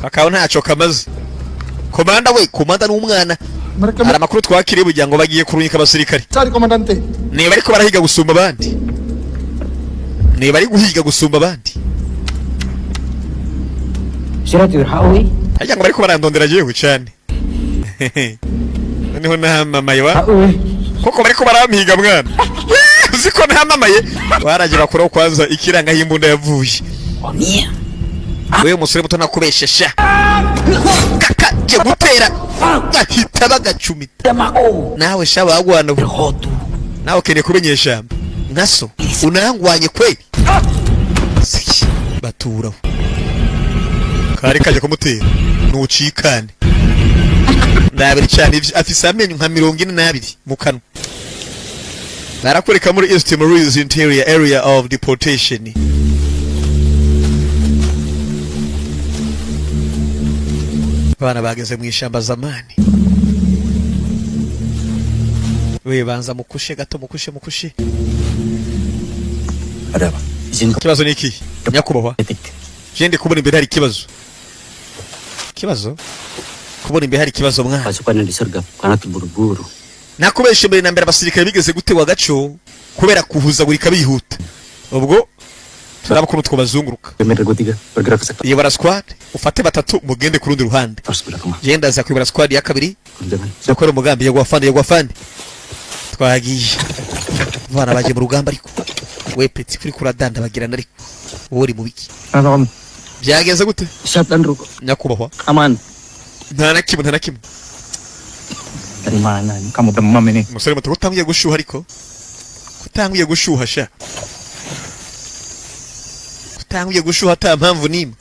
kakao ntaco kamaze komanda we komanda n'umwana hari amakuru twakiriye bugira ngo bagiye kurunyika abasirikare Sari komandante niba ariko barahiga gusumba abandi niba ari guhiga gusumba abandi Shiratir hawi hajya ngo bariko barandondera jewe cyane niho nahamamaye wa koko bariko barampiga mwana uziko nahamamaye baraje bakora kwanza ikiranga himbunda yavuye wewe musore muto nakubeshesha kaka je gutera ahita bagacumi nawe shaba agwana nawe kene kumenyesha ngaso unangwanye kweli siki batura kari kaje kumutera nucikane ndabiri cyane afise amenyo nka 42 mu kanwa barakureka muri East Timor's interior area of deportation bana bageze mu ishamba zamani we banza mukushe gato mukushe Ada apa? kibazo niki nyakubahwa jende kubona imbere hari kibazo kubona imbere hari kibazo mwana pasukan disergap karena terburu-buru. nakubeshe mbere na mbere abasirikare bigeze gutewa gaco kubera kuhuzagurika bihuta ubwo turaba kuno twabazunguruka Pemer gue 3 bergerak ke sektor. iyo bara squad ufate batatu mugende ku rundi ruhande Harus pindah kemana? genda za kwibara squad ya kabiri Jangan. zakora umugambi yo gwafande twagiye bana baje mu rugamba ariko we peti kuri kuradanda bagirana ariko uri mu biki Kenapa kamu? byagenze gute Siap dan Ruko. nyakubahwa Aman. nta na kimwe Dari mana ini? Kamu demam ini. umusore muto utangiye gushuha ariko utangiye gushuha sha utangiye gushuha ata mpamvu nimwe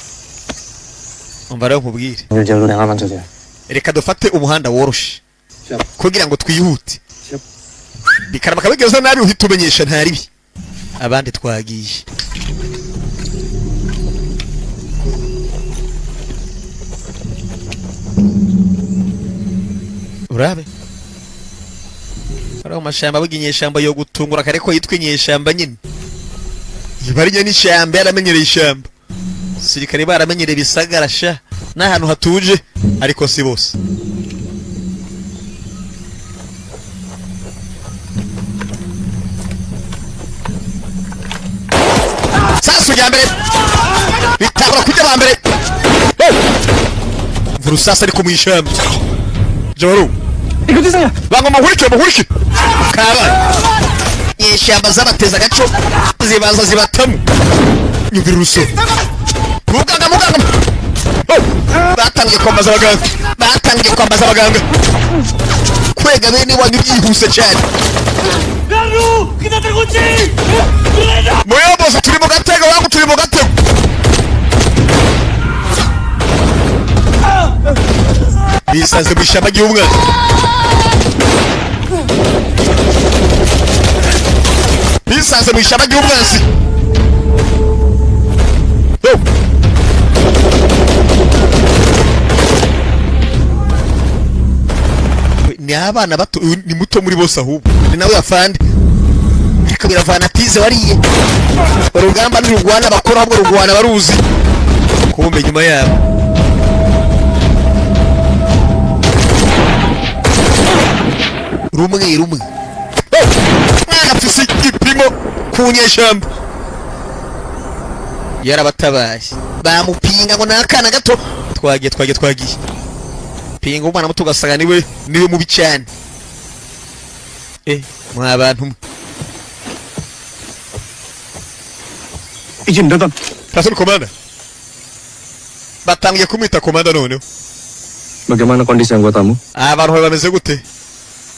umva rero nkubwire Ambil jalur yang aman saja. reka dufate umuhanda woroshe kugira ngo twihute bikarama kabigeza nabi uhita umenyesha ntaribi abandi twagiye urabe ari amashamba buginyeshamba yo gutungura kare ko yitwa inyeshamba nyine ibarinya n'ishamba yaramenyereye ishamba sirikare baramenyereye bisagara sha n'ahantu hatuje ariko si bose sasu ya mbere bitabura kujya ba mbere vurusasa ariko mu ishamba Joru Ikuti saya. bango muhurike kaba ishamba zabateza gaco zibaza zibatamu nyumvira uruso muganga batangiye kwambaza abaganga kwega bene wanyu byihuse cyane Daru, kita terkunci. moyo bose turi mu gatego wangu turi mu gatego bisaze mu ishamba ry'umwana bisaze mu ishamba ry'umwanzi ni abana bato ni muto muri bose ahubwo ni nawe yafande ariko biravana tize wariye urugamba ntirugwana bakora ahubwo rugwana baruzi kumbe nyuma yabo rumwe mwana afise igipimo ku nyeshamba yarabatabaye bamupinga ngo nakana gato twagiye pinga umwana muto ugasanga niwe mubi cyane mwa bantu Izin datang. Rasul komanda batangiye kumwita komanda noneho Bagaimana kondisi anggotamu? abantu bameze gute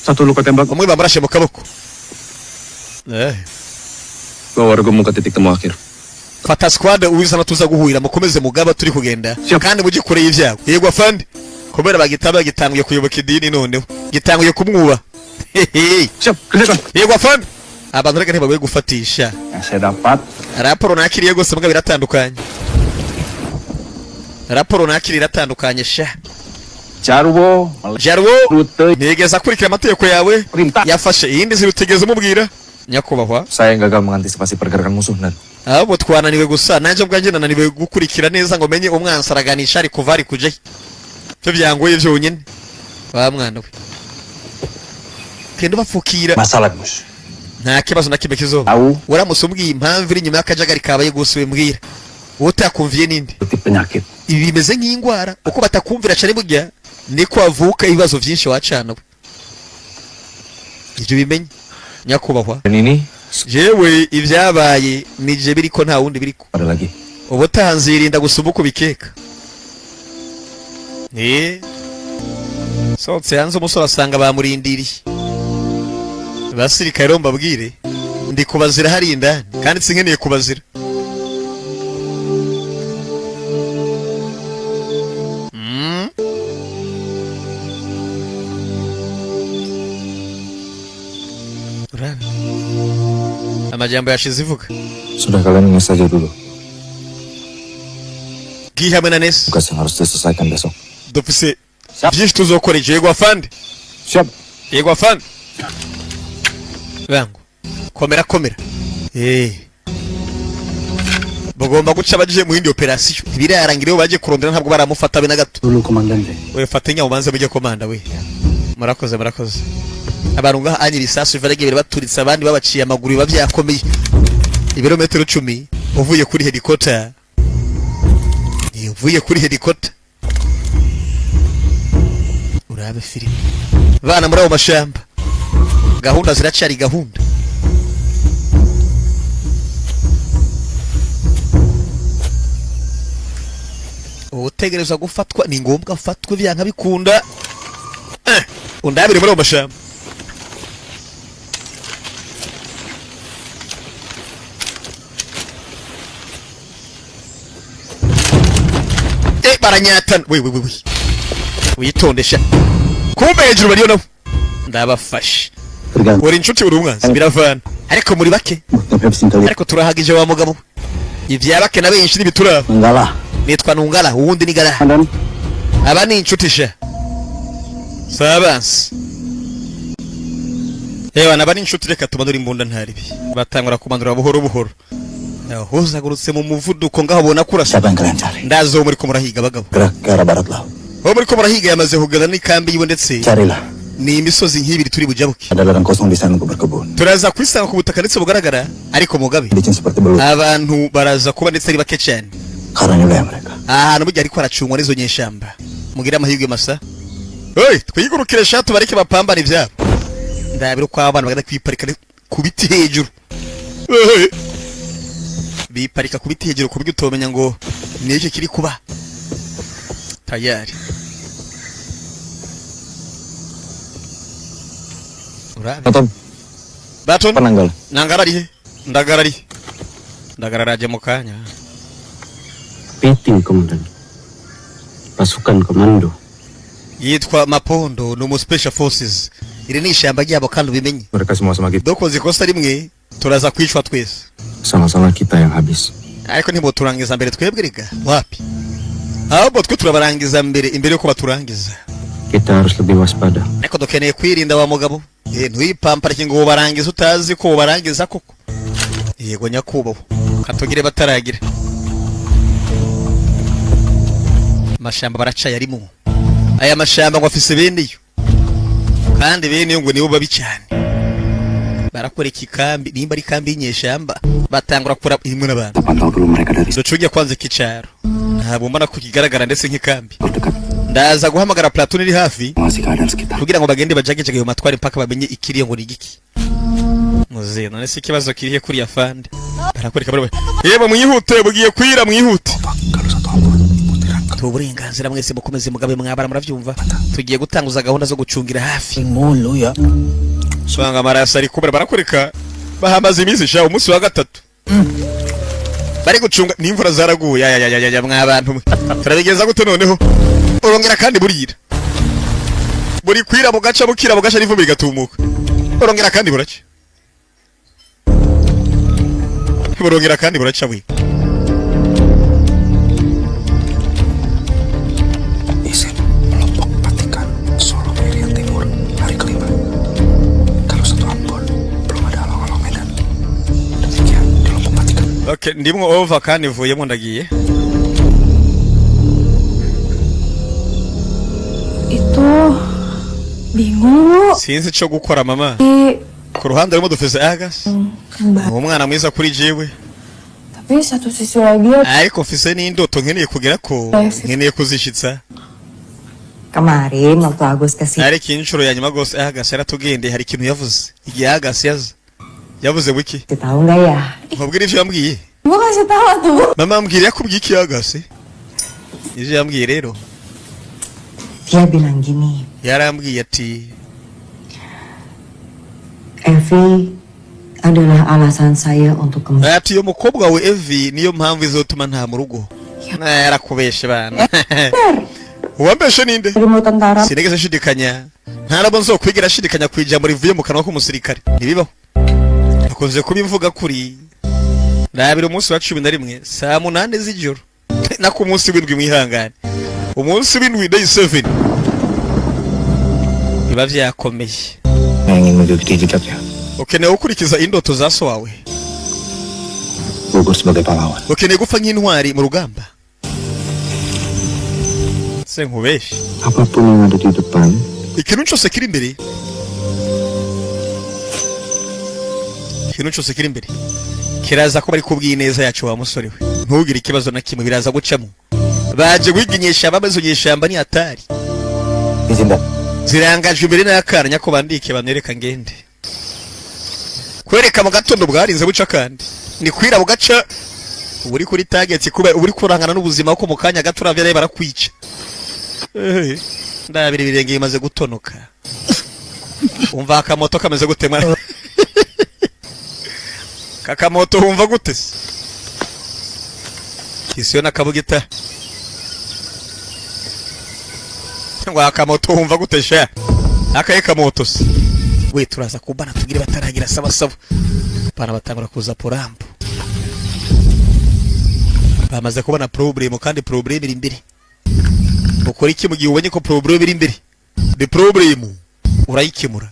Satu luka tembak. umwe bamurashe mu kaboko Bawa wargamu ke titik temu akhir. fata squad uwizana tuza guhurira mukomeze mugaba turi kugenda kandi mugikoreye ivyago yego afande kubera bagitangiye kuyoboka idini noneho gitangiye kumwuba Siap, kerjakan. yego afande abantu reka ntibagoye gufatisha. Yang saya dapat Raporo nakiriye gose mbwa biratandukanye. Raporo nakiriye iratandukanye sha. Jarwo Rute nigeza kurikira amategeko yawe yafashe iyindi zirutegeze umubwira nyakubahwa. Saya gagal mengantisipasi pergerakan musuh dan Abo twananiwe gusa nanje bwanje nananiwe gukurikira neza ngo menye umwansi araganisha ari kuva ari kuje. Cyo byangoye byonyine. Wa mwana we. Kendo bafukira. masalah Gus. Nta kibazo na kimwe kizoba. Waramusubwiye impamvu iri nyuma y'akajagari kabaye gusuwe mbwira. Utakumviye ninde? Penyakit. Ibi bimeze nk'ingwara uko batakumvira cyane burya niko avuka ibibazo byinshi wacana we. Ibyo bimenye nyakubahwa. ini Jewe ibyabaye nije biriko nta wundi biriko. Ada lagi. Ubutanzirinda gusumbuka bikeka. Sotse hanze umusore asanga bamurindiriye. Basirikare rero mbabwire ndi kubazira hari indani kandi sinkeneye kubazira. Amajambo yashize ivuga. Sudah kalian nges saja dulu. Gihamwe na Ness. Tugas yang harus diselesaikan besok. Dufise byinshi tuzokora yego afande. Siap. Yego afande. Bangu. Komera. Bagomba guca baje mu yindi operation. Ibirarangireho baje kurondera ntabwo baramufata be na gato. Dulu komandante. We fatenya ubanze mujye komanda we. Murakoze. Abarunga anyi bisasu ivarege bire baturitse abandi babaciye amaguru bavyakomeye. Ibirometero 10 uvuye kuri helicopter. Uvuye kuri helicopter. Urabe filime. Bana muri abo mashamba. Gahunda ziracari gahunda. Utegereza gufatwa ni ngombwa ufatwe byanka bikunda. Undabire muri abo mashamba. Baranyatan. We. Witondesha. Kumbe hejuru bariyo nabo. Ndabafashe. Uri inshuti uri umwanzi biravana. Ariko muri bake. Ariko turahagije wa mugabo. Ivyabake na benshi nibitura. Ngala. Nitwa Nungala uwundi ni Gala. Aba ni inshuti sha. Sabansi. Ewa naba ni inshuti reka tumanura imbunda ntaribi. Batangura kumanura buhoro. Hozagurutse mu muvuduko ngaho bona kurasa. Siapa yang kalian cari? Ndazo muri ko murahiga bagabo. Gerak ke arah barat lah. Muri ko murahiga yamaze kugana n'ikambi yiwe ndetse. Carilah. Ni imisozi nk'ibiri turi bujabuke. Ada ladang kosong di sana untuk berkebun. Turaza kwisanga ku butaka ndetse bugaragara ariko mugabe. Licin seperti belut. Abantu baraza kuba ndetse ari bake cyane. Karena nyulaya mereka. Ahantu burya ariko aracungwa n'izo nyeshamba. Mugira amahirwe masa. Hey, twigurukire shatu bareke bapambana ivyabo. Ndabira ko abana bagenda kwiparika ku biti hejuru. Biparika ku biti hejuru kubyo utomenya ngo ni iki kiri kuba. Tayari. Baton. Penanggal. Nangara rihe. Ndagara raja mukanya. Peting komandan. Pasukan komando. Yitwa Mapondo no mu special forces. Iri ni ishamba ryabo kandi ubimenye. Mereka semua sama kita. Dokoze ikosa rimwe turaza kwicwa twese. Sama-sama kita yang habis. Ariko ntibo turangiza mbere twebwe riga. Wapi? Ahubwo twe turabarangiza mbere imbere yuko baturangiza. Kita harus lebih waspada. Ariko dukeneye kwirinda wa mugabo. Ntuyipampara ngo barangiza utazi ko barangiza koko. Yego nyakubahwa. Katugire bataragira. Mashamba baracaye arimo. Aya mashamba ngo afise bene yo. Kandi bene yo ngo nibo babi cyane. Barakoreka ikambi nimba ari kambi y'inyeshamba batangura kura imwe n'abantu. Pantau dulu mereka dari Ducuge kwanze kicaro. Ntabwo mbona ko kigaragara ndetse nk'ikambi. Ndaza guhamagara platoon iri hafi. masih keadaan sekitar. Kugira ngo bagende bajagije ayo matwari mpaka bamenye ikiriye ngo ni igiki. Muze none se kibazo kirihe kuri ya fande. Barakoreka bari. Yebo mwihute bugiye kwira mwihute. Kalau satu hal Tuburenganzira mwese mukomeze mugabe mwabara muravyumva. Tugiye gutanguza gahunda zo gucungira hafi. Mulu ya. Swanga amarasa ari kubera barakoreka. Bahamaze iminsi sha umunsi wa gatatu. Bari gucunga n'imvura zaraguye ya mwabantu. Turabigeza gute noneho? Urongera kandi burira. Buri kwira bugaca bukira bugaca n'ivumbi gatumuka. Urongera kandi buraca. burongera kandi buraca we. Izin Lombok Vatikan, Solo Irian Timur, hari kelima. Kalau satu Ambon, belum ada along-along Medan. Demikian di Lombok Vatikan. Okay, ndimwo over kandi vuyemo ndagiye. Itu bingung. Sinzi cyo gukora mama. Ku ruhande rumwe dufise Agas. Umwana mwiza kuri jewe. Tapi satu sisi lagi Ariko mfise n'indoto nkeneye kugera ko nkeneye kuzishitsa. Kemarin waktu Agus kesini. Ariko inshuro ya nyuma gose Agas yaratugendeye hari ikintu yavuze. Igihe Agas yavuze wiki. Tahu nggak ya? Nkubwira ivyo yambwiye. Gua kasih tahu tuh. Mama ambwira yakubwiye iki Agas? Ivyo yambwiye rero. Dia bilang gini, Yarambwiye ati Evi adalah alasan saya untuk kembali. ati yo mukobwa we Evi niyo mpamvu izotuma nta mu rugo. Yarakubeshe bana. Uwambeshe ninde? Ilmu tentara. Sinigeze shidikanya. Ntarabo nzokwigira shidikanya kwijambo rivuye mu kanwa k'umusirikare. Nibibaho. Akunze kubimvuga kuri. Nabira umunsi wa 11 saa 8 z'ijoro. Na ku munsi w'indwi mwihangane. Umunsi w'indwi day 7. Biba vyakomeye. Yang ingin mengikuti jejaknya, Ukeneye gukurikiza indoto za so wawe. gugur sebagai pahlawan. Ukeneye gupfa nk'intwari mu rugamba. Se nkubeshe. Apapun yang ada di depan, Ikintu cyose kiri imbere. Ikintu cyose kiri imbere. Kiraza ko bari kubwiye neza yacu wa musore we. Ntugire ikibazo na kimwe biraza gucamo. Baje guhiginyesha babazo nyeshamba ni atari. Izin dan. Zirangajwe imbere n'akana nyako bandike banereka ngende. Kwereka mu gatondo bwarinze buca kandi. Ni kwira bugaca uri kuri target kuba uri kurangana n'ubuzima ko mu kanya gato uravye ari barakwica. Ndabiri birenge imaze gutonoka. Umva akamoto kameze gutema. Kakamoto humva gute? Kisiyo na kabugita. Ngo akamoto humva gute sha? Akaye kamoto se. We turaza kubana tugire bataragira sabasabo. Bana batangura kuza porampo. Bamaze kubona problem kandi problem iri imbere. Ukora iki mu gihe ubonye ko problem iri imbere? The problem urayikemura.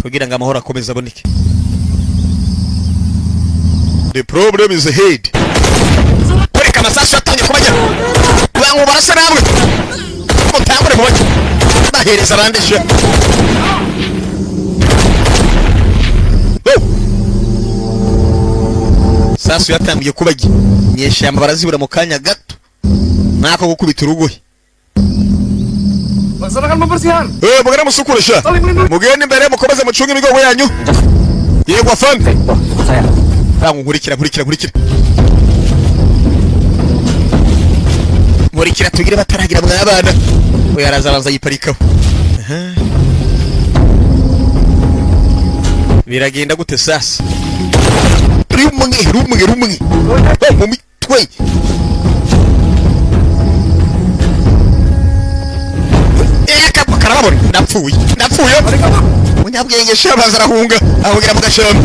Kugira ngo amahoro akomeze aboneke. The problem is ahead. Kureka amasasu atanye kubajya. Bangu barasa namwe. Mutangure kubajya. Bahereza abandisha. Sasu yatangiye kubajya. Nyeshamba barazibura mu kanya gato. Nako gukubita urugohe. Laksanakan pembersihan. Mugende musukurisha. Mugende imbere mukomeze mucunge imigongo yanyu. Yego afande. Saya. Bangu nkurikira. Nkurikira tugire bataragira mwabana. Oya araza yiparikaho. Biragenda gute sasa? Rumwe. Mu mitwe. Karabona ndapfuye. Munyabwenge shabaza arahunga ahugira mu gashamba.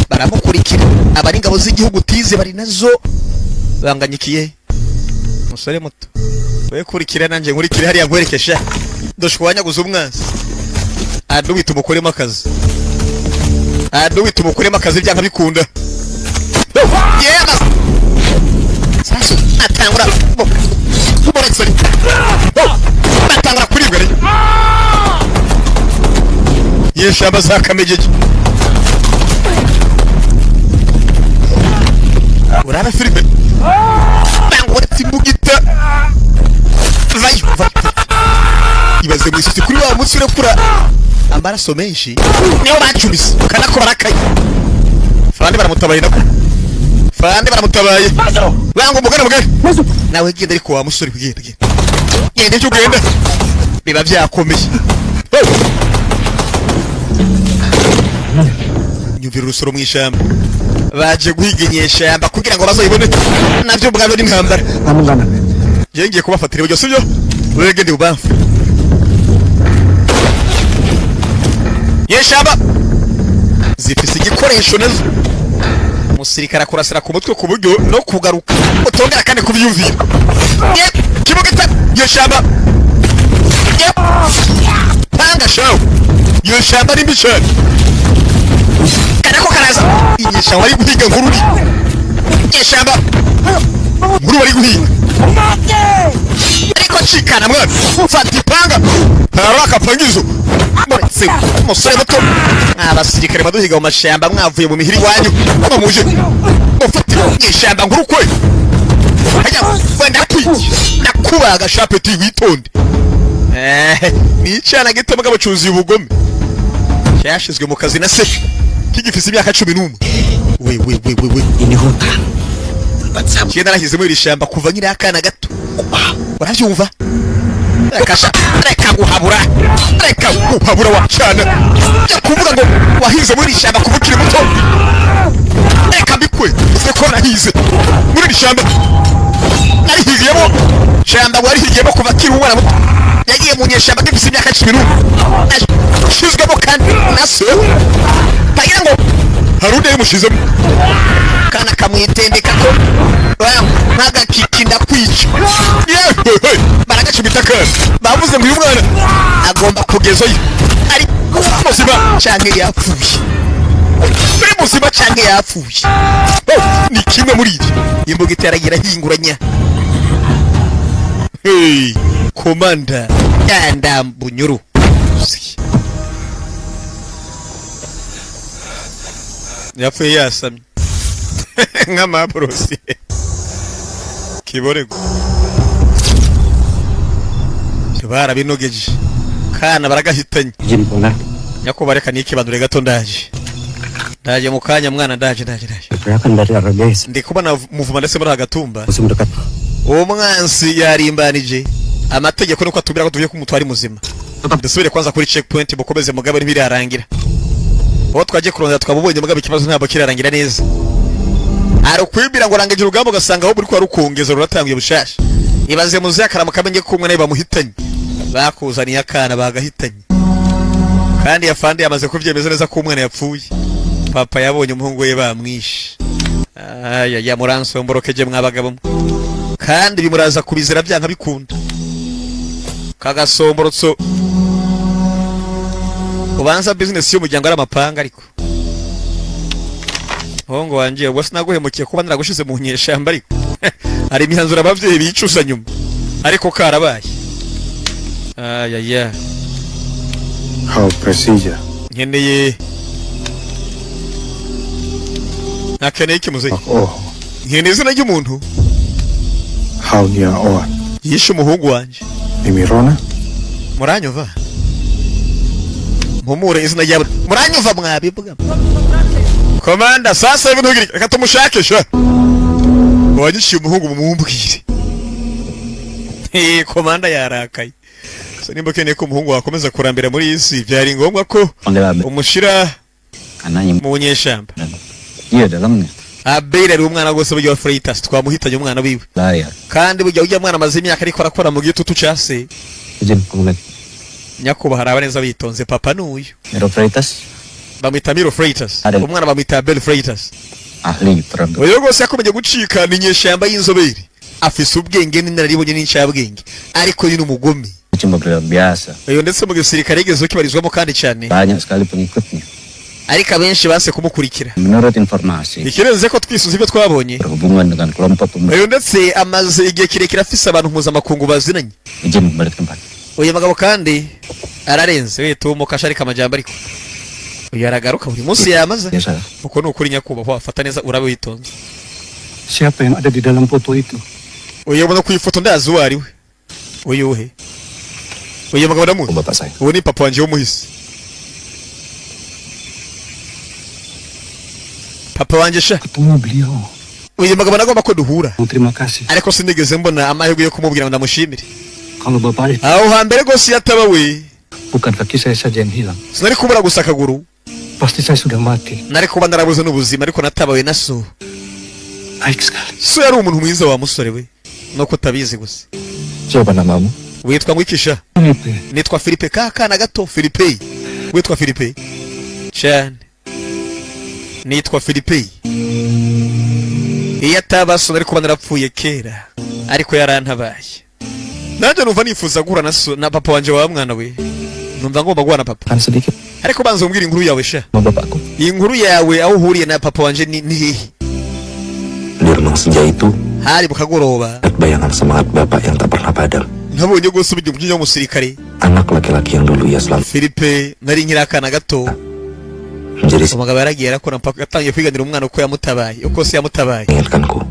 Baramukurikira abari ingabo z'igihugu tize bari nazo banganyikiye. Musore muto. We kurikira nanje nkurikira hariya nkwerekesha. Doshwanya guza umwanzi. Adubita umukoremo akazi. Byanka bikunda. Yega. Sasa atangura. Borexeri. Atangura kuribwa rero. Yeshamba zakamejeje. Urara filime. Bangura timbugita. Vai. Ibaze mwisi kuri wa munsi urekura amaraso menshi. Niyo bacubise kana ko barakaye. Fande baramutabaye nako. Bangu mugane. Nawe genda ariko wa musore kugenda. Genda cyo genda. Biba byakomeye. Nyumvira urusoro mwishamba. Baje guhiginyesha yamba kugira ngo bazayibone. Navyo bwabo ni ntambara. Amugana. Ngiye kubafatira ibyo sibyo? Wegende ubamfu. Yeshamba. Zifise igikoresho nazo. umusirikare akurasira ku mutwe ku buryo no kugaruka utongera kandi kubyumvira. Kibugita yeshamba. Panga show. Yeshamba ni bishani. Kanako karaza. Inyesha wari guhiga ngururi. Yeshamba. Nguru wari guhiga. Ariko chikana mwana. Fati panga. Haraka pangizo. Muretse umusore muto. Abasirikare baduhiga mu mashamba mwavuye mu mihiri wanyu. Muje. Mufati yeshamba nguru kwe. Hajya wenda kwiki. Nakubaga shapeti witonde. Ni cyana gito mugabo cyuzuye ubugome. Cyashizwe mu kazi na se. Kigifise imyaka 11. We. Inihuta. Cyenda nahizemo iri shamba kuva nkiri akana gato. Uravyumva? Reka guhabura wacana. Kuvuga ngo wahize muri shamba kuvukira muto. Reka bikwe. Seko nahize. Muri iri shamba. Narihigiyemo. Shamba warihigiyemo kuva kiri umwana muto. Yagiye mu nyeshamba gifise imyaka 11. Shizwemo kandi naso. Tagira ngo harude mushizemo. Kana kamwitendeka ko ntaga kikinda kwica. Baragacubita kandi bavuze ngo uyu mwana agomba kugezayo ari muzima canke yapfuye. Ari muzima canke yapfuye. Ni kimwe muri ibyo. Imbuga itaragira hinguranya. Komanda yanda Bunyuru. Yapfuye yasamye. Nk'amabrosi. Kiborego. Barabinogeje. Kana baragahitanye. Jimbona. Nyakubareka n'ikibanure gato ndaje. Ndaje mu kanya mwana ndaje. Berakan dari Arabes. Ndi kubona muvuma ndetse muri hagatumba. Musimdekat. Uwo mwansi yarimbanije. Amategeko nuko atubira ko tuvuye ku mutwari muzima. Dusubire kwanza kuri checkpoint bukomeze mugabe ntibirarangira. Aho twaje kurondera twabubonye mugabe ikibazo ntabwo kirarangira neza. Ari kwibira ngo rangeje urugamba ugasanga aho buri kwa rukongeza ruratangiye bushasha. Ibaze muzi akarama kamenye ko umwe nayo bamuhitanye. Bakuzaniye akana bagahitanye. Kandi yafande yamaze kuvyemeza neza ko umwana yapfuye. Papa yabonye umuhungu we bamwishe. Ya muranso mborokeje mwabagabo. Kandi bimuraza kubizira byanka bikunda. Kagasomborotso. Ubanza business y'umuryango ari amapanga ariko. Hongo wanje ubwo sinaguhemukiye kuba naragushize mu nyeshamba ariko. Ari imihanzura abavyeyi bicusa nyuma. Ariko karabaye. Ya. How procedure? Nkeneye. Nakeneye iki muzeyi? Oh, Nkeneye izina ry'umuntu. how near or? Yishe umuhungu wanje. Imirona? Muranyova. Mpumure izina ryabo. Muranyova mwabivuga. Komanda sasa ibintu ngiri reka tumushakisha. Wanyishiye umuhungu mumumbwire. Komanda yarakaye. So nimba keneye ko umuhungu wakomeza kurambira muri isi byari ngombwa ko umushira mu nyeshamba. Iya dalamnya. Abere ari umwana gose buryo Freitas twamuhitanye umwana wiwe. Kandi buryo ujya mwana amaze imyaka ariko arakora mu gitutu cyase. Jen kumulet. Nyakuba haraba neza bitonze papa nuyu. Miro Freitas. Bamwita Miro Freitas. Umwana bamwita Bel Freitas. Ahli perang. Uyo gose yakomeje gucika ni nyeshamba y'inzobere. Afise ubwenge n'inararibonye n'incabwenge. Ariko ni umugome. Cuma biasa. Uyo ndetse mu gisirikare gezo kibarizwamo kandi cyane. Banyak sekali pengikutnya. Ariko abenshi base kumukurikira. Menurut informasi. Ikirenze ko twisuze ibyo twabonye. Berhubungan dengan kelompok pemuda. Uyo ndetse amaze igihe kirekire afise abantu mpuzamakungu bazinanye. Izin balik tempat. Uyu mugabo kandi ararenze witumuka sharika amajambo ariko. Uyu aragaruka buri munsi yamaze. Uko nukuri nyakubahwa afata neza urabe witonze. Siapa yang ada di dalam foto itu? Uyu ubona ku ifoto ndazi uwo ari we. Uyu he? Uyu mugabo ndamuzi. Bapak saya. Uwo ni papa wanje w'umuhisi. Papa wanje sha. Ketemu beliau. Uyu mugabo nagomba ko duhura. Terima kasih. Ariko sinigeze mbona amahirwe yo kumubwira ngo ndamushimire. Kalau bapak itu. Aho hambere gose yataba we. Bukan kaki saya saja yang hilang. Sinari kubura gusa akaguru. Pasti saya sudah mati. Nari kuba ndarabuze n'ubuzima ariko natabawe na so. Baik sekali. So yari umuntu mwiza wa musore we. Nuko utabizi gusa. Siapa namamu? Witwa ngwikisha? Filipe. Nitwa Filipe kakana gato Filipe. Witwa Filipe. Cyane. nitwa Philippe. Iyo atabaso nari kuba narapfuye kera, ariko yarantabaye. Nanjye numva nifuza guhura na papa wanje wa mwana we. Numva ngomba guhura na papa. Kan sedikit Ariko banza umbwira inkuru yawe sha. sama bapakku. Inkuru yawe aho uhuriye na papa wanje ni hehe? Di remang senja itu, Hari mu kagoroba. bayangan semangat bapak yang tak pernah padam. Nabonye gose ubujye mu musirikare. Anak laki-laki yang dulu ia selalu Philippe nari nyirakana gato. menjadi Umugabo yaragiye arakora mpaka yatangiye kwiganira umwana uko yamutabaye, uko se yamutabaye. mengingatkanku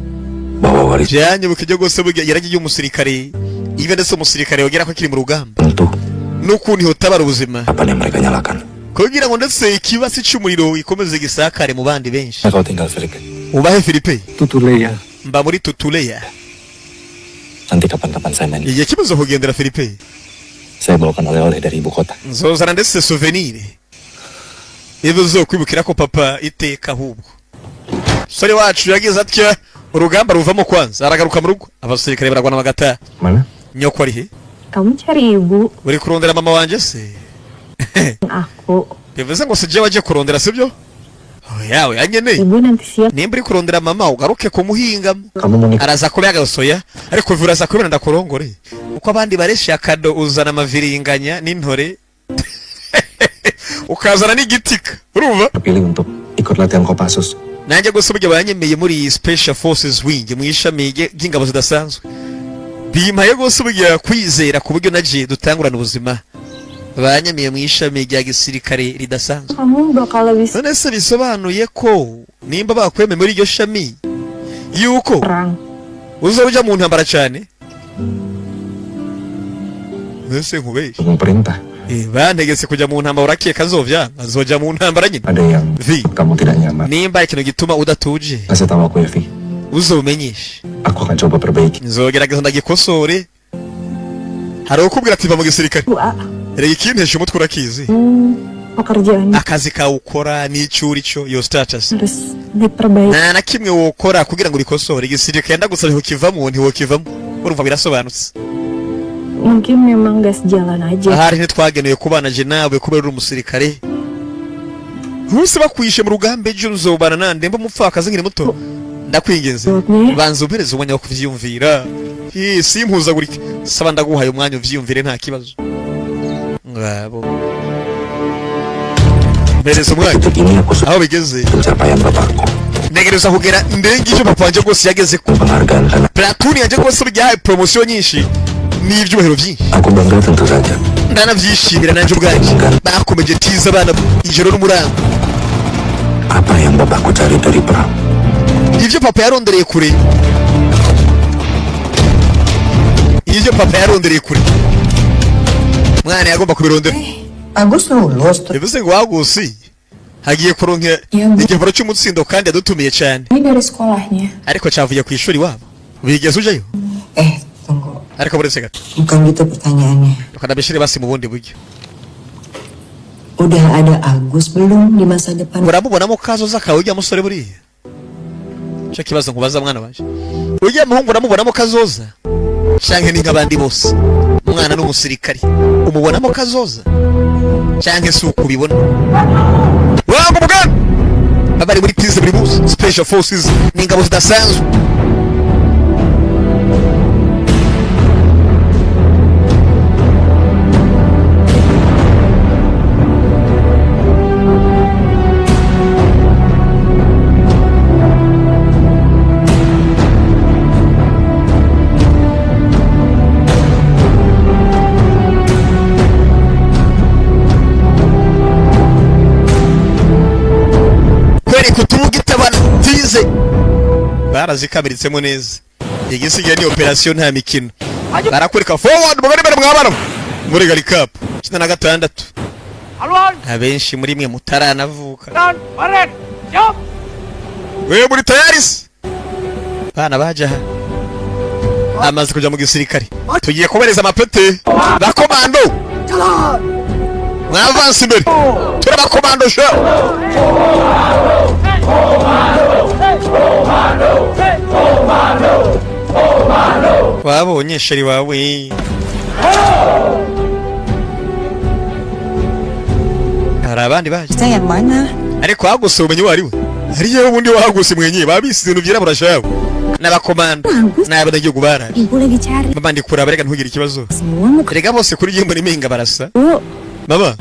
bahwa waris Byanyibuka ibyo gose burya yaragiye umusirikare. Ibe ndetse umusirikare yogera ko kiri mu rugamba. tentu N'ukuntu hotabara ubuzima. apa yang mereka nyalakan. Kugira ngo ndetse ikibasi cy'umuriro ikomeze gisakare mu bandi benshi. Kau tinggal Philippe. Ubahe Philippe. Tutuleya. Mba muri Tutuleya. Nanti kapan-kapan saya main. Igihe kibazo kugendera Philippe. Saya bawakan oleh-oleh dari ibu kota. Nzozana ndetse souvenir. Ibizo kwibukira ko papa iteka ahubwo. Sore wacu yagize atya urugamba ruvamo kwanza aragaruka mu rugo abasirikare baragwana bagata. Mana? Nyoko ari he? Kamu cari ibu. Uri kurondera mama wanje se? Aku. Bivuze ngo sije waje kurondera sibyo? Yawe anyene. Ibu nanti siap. Nimba uri kurondera mama ugaruke kumuhinga. Kamu mau nikah? Araza kubaga soya ariko vuraza kubera ndakorongore. Uko abandi bareshi akado uzana amaviringanya n'intore. Ukazana n'igitika. Urumva? Terpilih untuk ikut latihan Kopassus. Nanjye gose burya banyemeye muri Special Forces Wing mu ishami ry'ingabo zidasanzwe. Bimaye gose burya kwizera ku buryo naje dutangurana ubuzima. Banyemeye mu ishami rya gisirikare ridasanzwe. Kamu bakal lebih None se bisobanuye ko nimba bakwemeye muri iryo shami yuko perang. uzoja mu ntambara cyane. Nese nkubeshye. Tunggu perintah. Bantegetse kujya mu ntambara urakeka nzovya azoja mu ntambara nyine. Ada yang Vi, kamu tidak nyaman. nimba ikintu gituma udatuje Kasih tahu aku ya, Vi. uzomenyeshe. Aku akan coba perbaiki. Nzogerageza ndagikosore. Hari ukubwira ati va mu gisirikare. Dua. Rega ikintesha umutwe urakizi. Pekerjaan Akazi kawe ukora n'icuri cyo yo status. harus diperbaiki. Na kimwe wokora kugira ngo urikosore igisirikare ndagusaba ukivamo ntiwokivamo. Urumva birasobanutse. Mungkin memang gak sejalan aja. Ahari ntitwagenewe kubana je nawe kubera uri umusirikare. Huse bakwishe mu rugambe ejo uzobana nande mba mupfakazi nkiri muto. Ndakwingenze. Banza ubereze umwanya wo kuvyiyumvira. Simpuzagurike. Saba ndaguhaye umwanya uvyiyumvire nta kibazo. Ngabo. Bereza umwanya. Detik ini aku sudah Aho bigeze. pencapaian bapakku. Negereza kugera ndengi icyo papa wanje gose yageze ku. Penghargaan karena Platoon yanje gose byahaye promotion nyinshi. N'ibyubahiro byinshi. aku bangga tentu saja. Ndanavyishimira nanje ubwanje. Bakomeje tiza abana ijoro n'umurango. Apa yang bapakku cari dari perang? Ivyo papa yarondereye kure. Ivyo papa yarondereye kure. Mwana yagomba kubirondera. Agus lulus tuh. Bivuze ngo wagusi. Hagiye kuronka Iya, Bu. igihoro cy'umutsindo kandi yadutumiye cyane. Ini dari sekolahnya. Ariko cyavuye ku ishuri wabo. Bigeze ujayo? Tunggu. Ariko buretse gato. Bukan gitu pertanyaannya. Ukanabishire basi mu bundi buryo. Udah ada Agus belum di masa depan? Uramubonamo kazoza kawe ujya musore buriya. Cyo kibazo nkubaza mwana wanje. Ujya muhungu uramubonamo kazoza. Canke ni nk'abandi bose. Umwana n'umusirikari. Umubonamo kazoza. Canke si ukubibona. Wangu mugana. Abari muri tize buri munsi. Special Forces n'ingabo zidasanzwe. Kwereka utumugita tize. Barazikamiritsemo neza. Igisigaye ni operation nta mikino. Barakwereka forward mugari bere mwabana. Muri gali cup. 66. Haluan, Abenshi muri mwe mutaranavuka. dan, baret, siap. We muri tayari se? Bana baja. Amaze kuja mu gisirikare. Tugiye kubereza amapete. Ba komando. Mwavansi imbere. Tura ba komando sha. Wabonye sheri wawe. Hari abandi baje. Saya yang mana? Ariko haguse umenye wari we. hariyo ubundi wahaguse mwenyewe babisize ibintu byirabura shawe n'abakomando n'abanyagihugu barari Ibu lagi cari. mama ndi kuraba reka ntugire ikibazo Semua muka. erega bose kuri jye mbona impinga barasa Bu, mama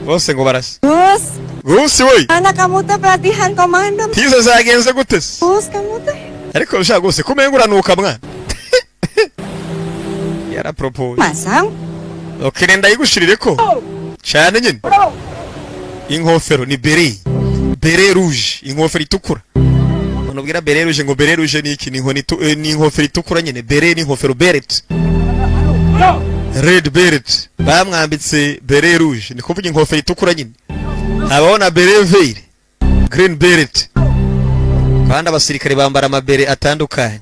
bose ngo barasa Gus, gusi we anak kamu teh pelatihan komando. tize zagenze gute se Gus, kamu teh. ariko ushaka gose kumenga uranuka mwana yara propose Masang. okay ndayigushirire ko cyane nyine inkofero ni beret rouge inkofero itukura unubwira beret rouge ngo beret rouge ni iki ni inkofero itukura nyine beret ni inkofero beret red beret bamwambitse beret rouge ni kuvuga inkofero itukura nyine abona beret vert green beret kandi abasirikare bambara amabere atandukanye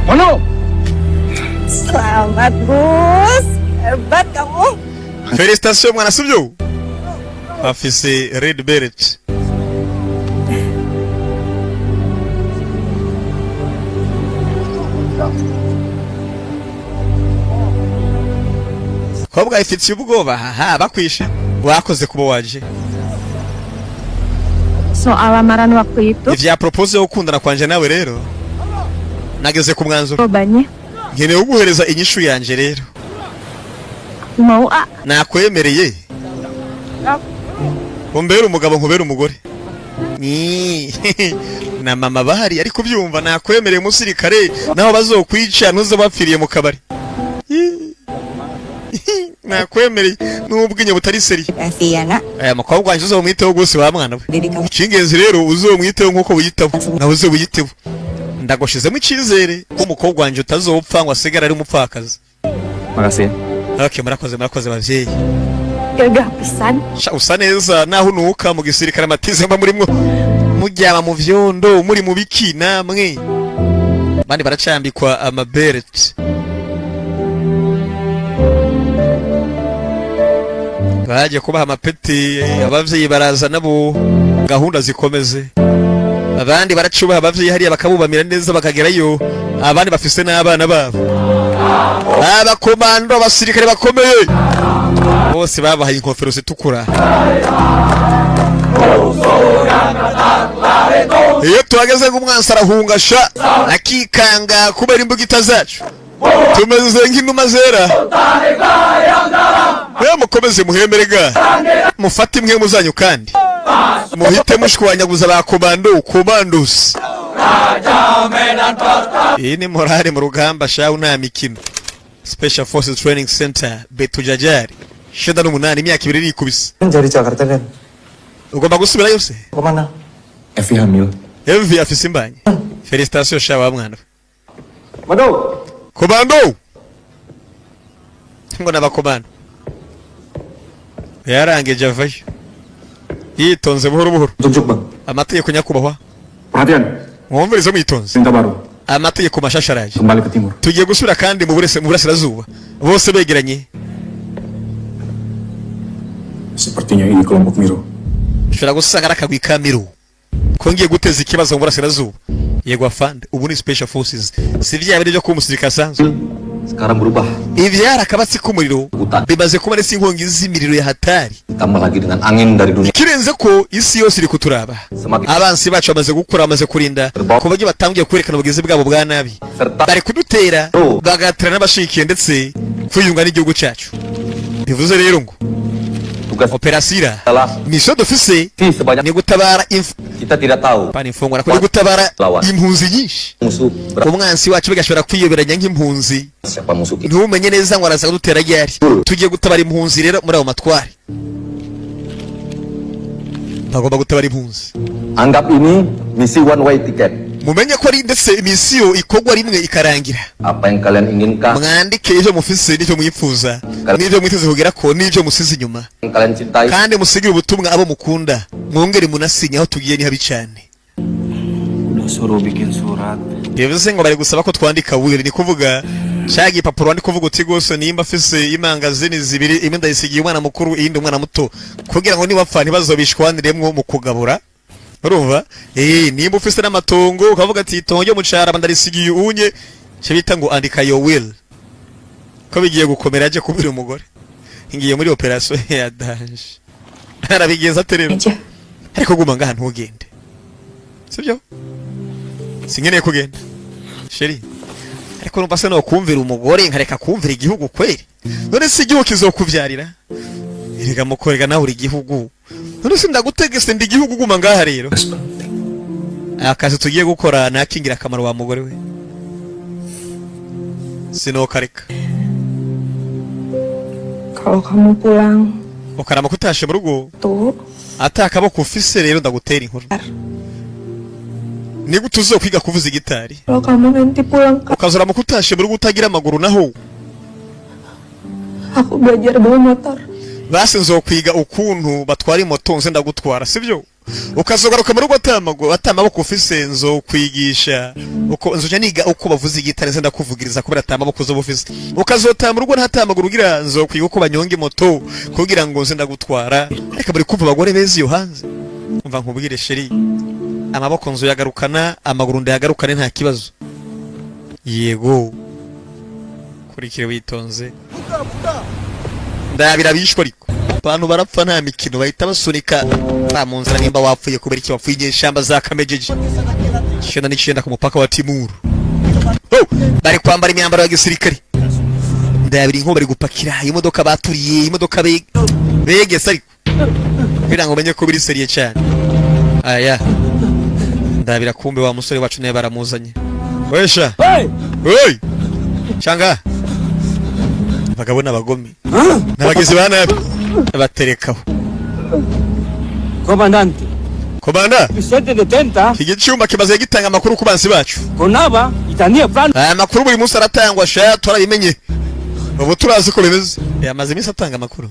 Mano! Selamat, Gus. Hebat kamu. Félicitations mwana sibyo afise red beret kobwa ifitiye ubwoba haha bakwishe wakoze kuba waje Soal lamaran waktu itu, ivya propose yo gukundana kwanje nawe rero nageze ku mwanzuro jawabannya nkeneye uguhereza inyishu yanje rero mau A. nakwemereye umbere umugabo nkubere umugore ni na mama bahari ariko byumva nakwemereye umusirikare naho bazokwica ntuze bapfiriye mu kabari nakwemereye n'ubwinye butari seri Kasih ya nak. aya mukobwa wanje uzomwiteho gose wa mwana we Diri kamu. icy'ingenzi rero uzomwiteho nk'uko wiyitaho nawe uze wiyiteho ndagoshizemo icyizere ko umukobwa wanje utazopfa ngo asigare ari umupfakazi Makasih ya. okay murakoze bavyeyi Gagah pisan. sha usa neza naho nuka mu gisirikare amatize mba murimwo mujyama mu vyondo muri mu biki namwe bandi baracambikwa amaberet baje kubaha amapeti abavyeyi baraza nabo gahunda zikomeze abandi baracubaha abavyeyi hariya bakabubamira neza bakagerayo abandi bafise n'abana babo abakomando abasirikare bakomeye bose babahaye inkofero zitukura iyo tuhageze nk'umwansi arahunga sha akikanga kubera imbugita zacu tumeze nk'inuma zera we mukomeze muhemerega mufate imwe muzanyu kandi muhite mushwanyaguza ba komandos iyi ni morale mu rugamba shawu nta mikino Special Forces Training Center Betujajari sheda n'umunani imyaka 2 iri kubisa Dari Jakarta kan? ugomba gusubira yose Kemana? Evi hamil. Evi afise imbanye Félicitations shawa mwana Mado! komando ngo n'abakomando yarangeje avayo yitonze buhoro buhoro Tunjuk bang. amategeko nyakubahwa Perhatian. mwumvirize mwitonze Perintah baru. amategeko mashasharaje Kembali ke timur. tugiye gusubira kandi mu burasirazuba bose begeranye Sepertinya ini kelompok Miro. ushobora gusanga arakagwi ka Miro ko ngiye guteza ikibazo mu burasirazuba yego afande ubu ni Special Forces si vya bindi byo kuba umusirikare asanzwe Sekarang berubah. ivyara akabatsi k'umuriro bimaze kuba nesi inkongi z'imiriro ya hatari Ditambah lagi dengan angin dari dunia. kirenze ko isi yose iri kuturaba Semakin abansi bacu bamaze gukura bamaze kurinda ku buryo batangiye kwerekana ubugizi bwabo bwa nabi serta bari kudutera bagatera n'abashikiye ndetse kwiyunga n'igihugu cyacu bivuze rero ngo tugas operasira adalah mission d'office si sebanyak ni gutabara kita tidak tahu pani mfungwa ko gutabara Lawan. impunzi nyinshi musuh berapa umwansi wacu bigashobora kwiyoberanya nk'impunzi siapa musuh kita. ntumenye neza ngo araza kudutera ryari tugiye gutabara impunzi rero muri abo matwari bagomba gutabara impunzi Anggap ini misi one way ticket. mumenye ko ari ndetse imisiyo ikorwa rimwe ikarangira Apa yang kalian inginkan, mwandike ivyo mufise n'ivyo mwifuza n'ivyo mwiteze kugera ko n'ivyo musize inyuma yang kalian cintai, kandi musigire ubutumwa abo mukunda mwongere munasinye aho tugiye ni habi cyane Udah suruh bikin surat. bivuze ngo bari gusaba ko twandika wili ni kuvuga cyagi papuro ndi kuvuga uti gose nimba afise imangazini zibiri imwe ndayisigiye umwana mukuru iyindi umwana muto kugira ngo nibapfa ntibazobishwaniremwo mu kugabura urumva nimba ufise n'amatongo ukavuga ati itongo mu cara ndarisigiye unye cyo bita ngo andika your will ko bigiye gukomera aje kubira umugore ngiye muri operation ya danger arabigenza aterero aja. ariko guma ngaha ntugende sibyo sinkeneye kugenda sheri ariko numva se no kumvira umugore nkareka kumvira igihugu kweri none si igihugu kizokuvyarira erega mukorega nawe uri igihugu none si ndagutegese ndi igihugu guma ngaha rero akazi tugiye gukora nakingira akamaro wa mugore we sinokareka Kalau kamu pulang ukarama kutashe mu rugo tuh, atakaboko ufise rero ndagutera inkuru ni gute uzokwiga kuvuza igitari kalau kamu nanti pulang, ukazora mu kutashe mu rugo utagira amaguru naho aku belajar bawa motor. basi nzokwiga ukuntu batwara moto nze ndagutwara sivyo ukazogaruka mu rugo atamaboko ufise nzokwigisha uko nzoja niga uko bavuza igitari nze ndakuvugiriza kubera atamaboko zo bufise ukazota mu rugo ntatamaguru ugira nzokwiga uko banyonga moto kugira ngo nze ndagutwara reka buri kumva abagore beza iyo hanze umva nkubwire sheri amaboko nzoyagarukana amaguru ndayagarukane nta kibazo yego kurikire witonze ndabira bishwe ariko abantu barapfa nta mikino bahita basunika mu nzira nimba wapfuye kubera iki wapfuye inyeshamba za kamejeje 19 ku mupaka wa Timur bari kwambara imyambaro ya gisirikare ndabira inko bari gupakira imodoka baturiye imodoka begese ariko kugira ngo umenye ko biri seriye cyane aya ndabira kumbe wa musore wacu naye baramuzanye wesha hey changa bagabo n'abagome n'abagezi bana baterekaho Comandante, komanda Vicente de Tenta, iki cyumba kimaze gitanga amakuru ku bansi bacu Konaba, itania plan. aya makuru buri munsi aratangwa sha turabimenye ubu turazi ko bimeze yamaze iminsi atanga amakuru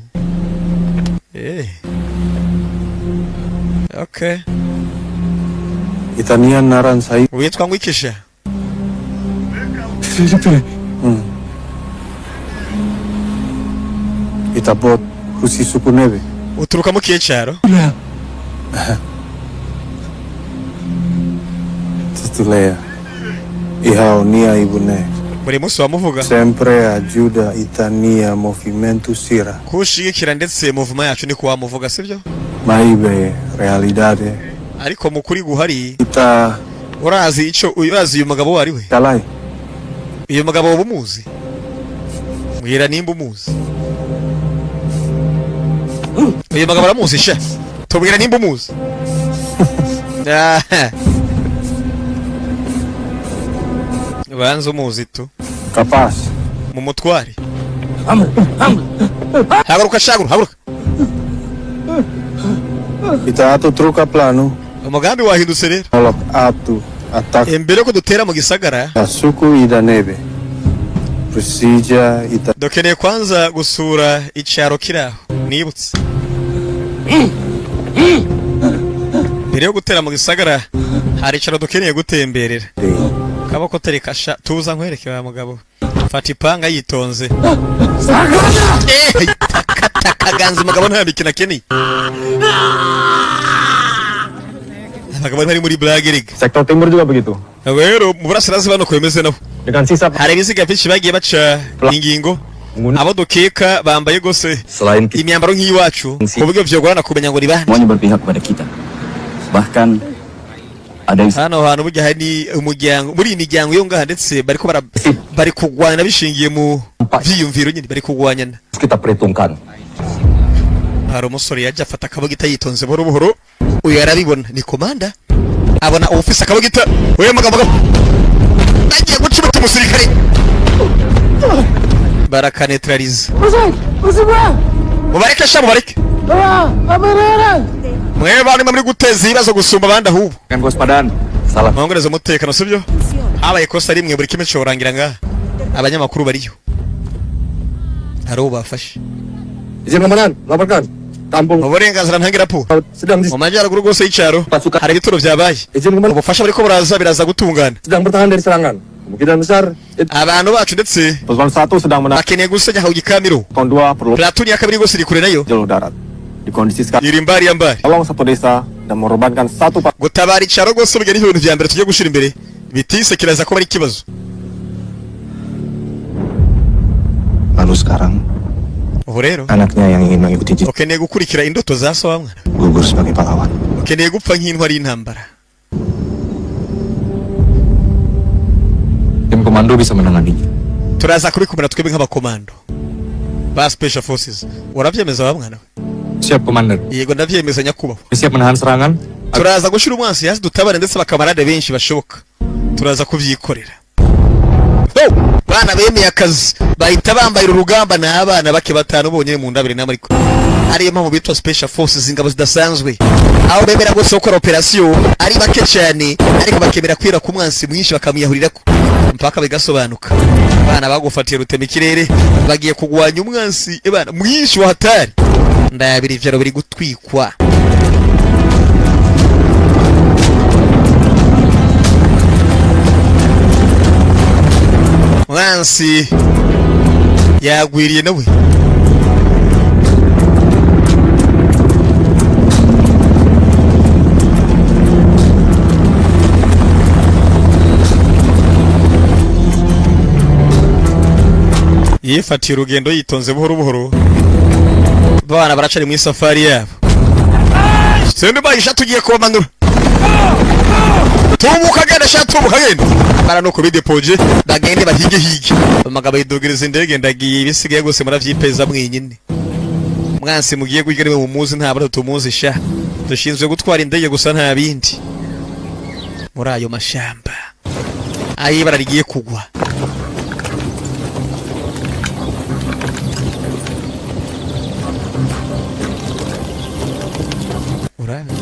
okay Itania naran sai. witwa ngwikisha Itabot kusi suku nebe. uturuka mu kiye cyaro Tutulea. Ihaonia ibune. buri munsi wamuvuga Sempre ajuda Itania movimento sira. kushigikira ndetse muvuma yacu ni kuwamuvuga sibyo Maibe realidade. ariko mukuri guhari Ita urazi uyu mugabo wari we kalai. uyu mugabo wabumuzi mwira nimba umuzi uyu mugabo aramuzi sha tubwira nimba umuzi banza umuzi tu Capaz. mu mutware haguruka shaguru haguruka Ita atu truka plano. umugambi wahindutse rero Olok atu atak imbere ko dutera mu gisagara suku ida nebe. Procedure ita dukeneye kwanza gusura icyaro kiraho nibutse mbere yo gutera mu gisagara hari icyaro dukeneye gutemberera kaboko terekasha tuza nkwereke wa mugabo fata ipanga yitonze takaganza umugabo nta mikino akeneye abagabo bari muri Blague League Sektor timur juga begitu. rero mu burasirazuba no kwemeze nabo Dengan sisa hari ibiziga byinshi bagiye baca ingingo abo dukeka bambaye gose Selain kita, imyambaro nk'iwacu ku buryo vyogorana kumenya ngo ni bande semuanya berpihak kepada kita. Bahkan ada yang hano hantu burya hari umuryango muri iyi miryango yo ngaha ndetse bari kugwana bishingiye mu vyiyumviro nyine bari kugwanyana kita perhitungkan. hari umusore yaje afata akabogita yitonze buhoro buhoro uyu yarabibona ni komanda abona ufise akabogita wewe mugabo agiye gucibata umusirikare barakanetralize mubareke sha mubareke mwe bari muri guteza ibibazo gusumba abandi ahubwo dengan kewaspadaan. Salah. mwongereza umutekano sibyo habaye kosa rimwe buri kimwe cyorangira ngaha abanyamakuru bariyo hari uwo bafashe Izin komandan, laporkan. Kampung mu burenganzira ntangira po sedang mu majyaruguru rwose y'icaro Pasukan. hari ibituro byabaye izin komandan ubufasha bariko biraza gutungana sedang bertahan dari serangan. Kemungkinan besar abantu bacu ndetse Pasukan 1 sedang menahan bakeneye gusenya aho igikamiro Pasukan 2 perlu platuni ya kabiri rwose iri kure nayo jalur darat. Di kondisi sekarang, iri mbari ya mbari tolong satu desa dan mengorbankan satu pasukan. gutabara icaro rwose burya n'ibintu vya mbere tugiye gushira imbere bitise kiraza ko bari ikibazo Lalu sekarang ubu rero Anaknya yang ingin mengikuti jejak ukeneye gukurikira indoto za so wa mwana gugur sebagai pahlawan. ukeneye gupfa nk'intwari y'intambara. Tim komando bisa menanganinya. Turaza kubikumira twebwe nk'abakomando ba special forces. Urabyemeza wa mwana we? Siap, Komandan. Yego ndavyemeza nyakubahwa. Siap menahan serangan. Turaza gushira umwansi hasi dutabare ndetse bakamarade benshi bashoboka. Turaza kubyikorera. Bana bemeye akazi bahita bambaye urugamba n'abana bake batanu bonyine mu ndabire n'amariko. Ariyo mpamvu bitwa special forces, ingabo zidasanzwe. Aho bemera gose gukora operation ari bake cyane, ariko bakemera kwira ku mwansi mwinshi bakamwiyahurirako mpaka bigasobanuka. Bana bagufatiye rutema ikirere bagiye kugwanya umwansi ebana mwinshi wa hatari. Ndabiri ivyo biri gutwikwa. Mwansi yagwiriye nawe. Yifatiye urugendo yitonze buhoro buhoro. Bana baracari mu safari yabo. Sende bayisha tugiye kubamanura. Tumuka genda shatumuka genda. Bara no kubidepoje bagende bahige hige. Amagabo yidogereza indege ndagiye ibisigaye gose muravyipeza mwenyine. Mwansi mugiye kwigere mu muzi nta baro tumuzi sha. Dushinzwe gutwara indege gusa nta bindi. Muri ayo mashamba. Ayi bararigiye kugwa. Urabe.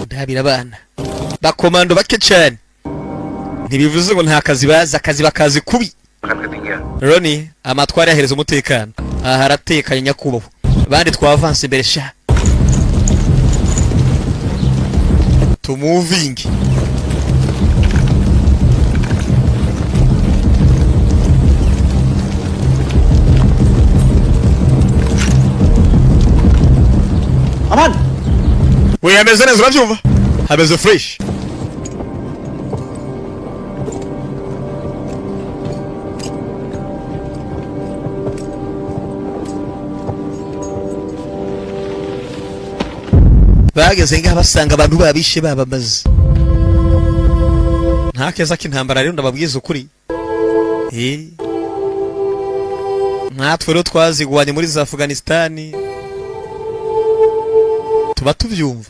Ndabira abana bakomando bake cyane ntibivuze ngo nta kazi baza, akazi bakazi kubi. Roni amatwari yahereza umutekano aha aratekanye nyakubahwa, bandi twavanse imbere sha to moving. Aman! We hameze neza urabyumva? Hameze fresh. Bageze ngaha basanga abantu babishe babamaze. Nta keza k'intambara rero ndababwiza ukuri. Natwe rero twazigwanye muri za Afghanistan. Tuba tuvyumva.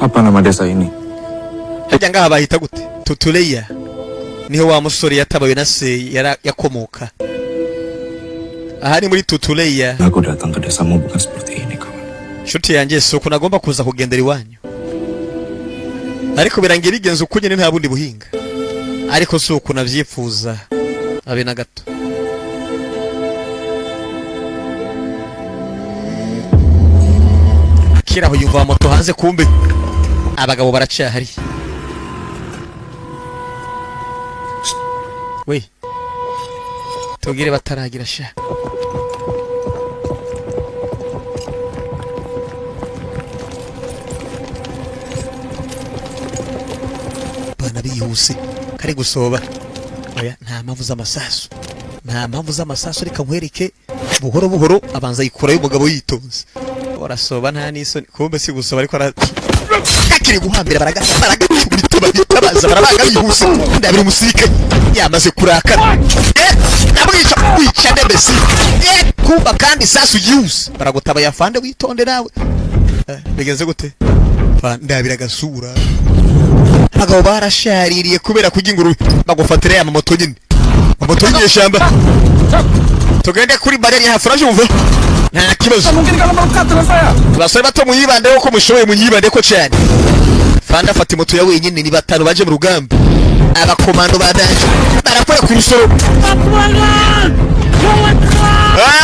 Apa nama desa ini? Hajya ngaha bahita gute? Tutuleya. Niho wa musore yatabawe na se yakomoka. Aha ni muri Tutuleya. Aku datang ke desamu bukan seperti ini, kawan. Shuti yanjye soko nagomba kuza kugendera iwanyu. Ariko birangira igenze uko nyine nta bundi buhinga. Ariko soko navyifuza abe na gato. Kiraho yumva moto hanze kumbe abagabo baracahari. We tugire bataragira sha. Bana bihuse kare gusoba. Oya nta mpamvu z'amasasu. Nta mpamvu z'amasasu reka nkwereke buhoro buhoro abanza yikora y'umugabo yitonze. Orasoba nta nisoni kumbe si gusoba ariko akiri guhambira bitabaza barabaga bihuse ndabira umusirike yamaze kurakara. Nabwica kwica ndebesi. Kumba kandi sasu yuse baragutaba yafande witonde nawe. Bigenze gute? Ndabira gasura. Abagabo barashaririye kubera kuginguru bagufatira ya moto nyine. Moto y'ishamba. Tugende kuri barriere hafi urabyumva? Nta kibazo. Mungkin kalau mau cut dengan saya. Basore bato muyibandeho ko mushoboye munyibandeko cyane. Fanda fata moto ya wenyine ni batanu baje mu rugamba. Abakomando badanje barakora ku rusoro.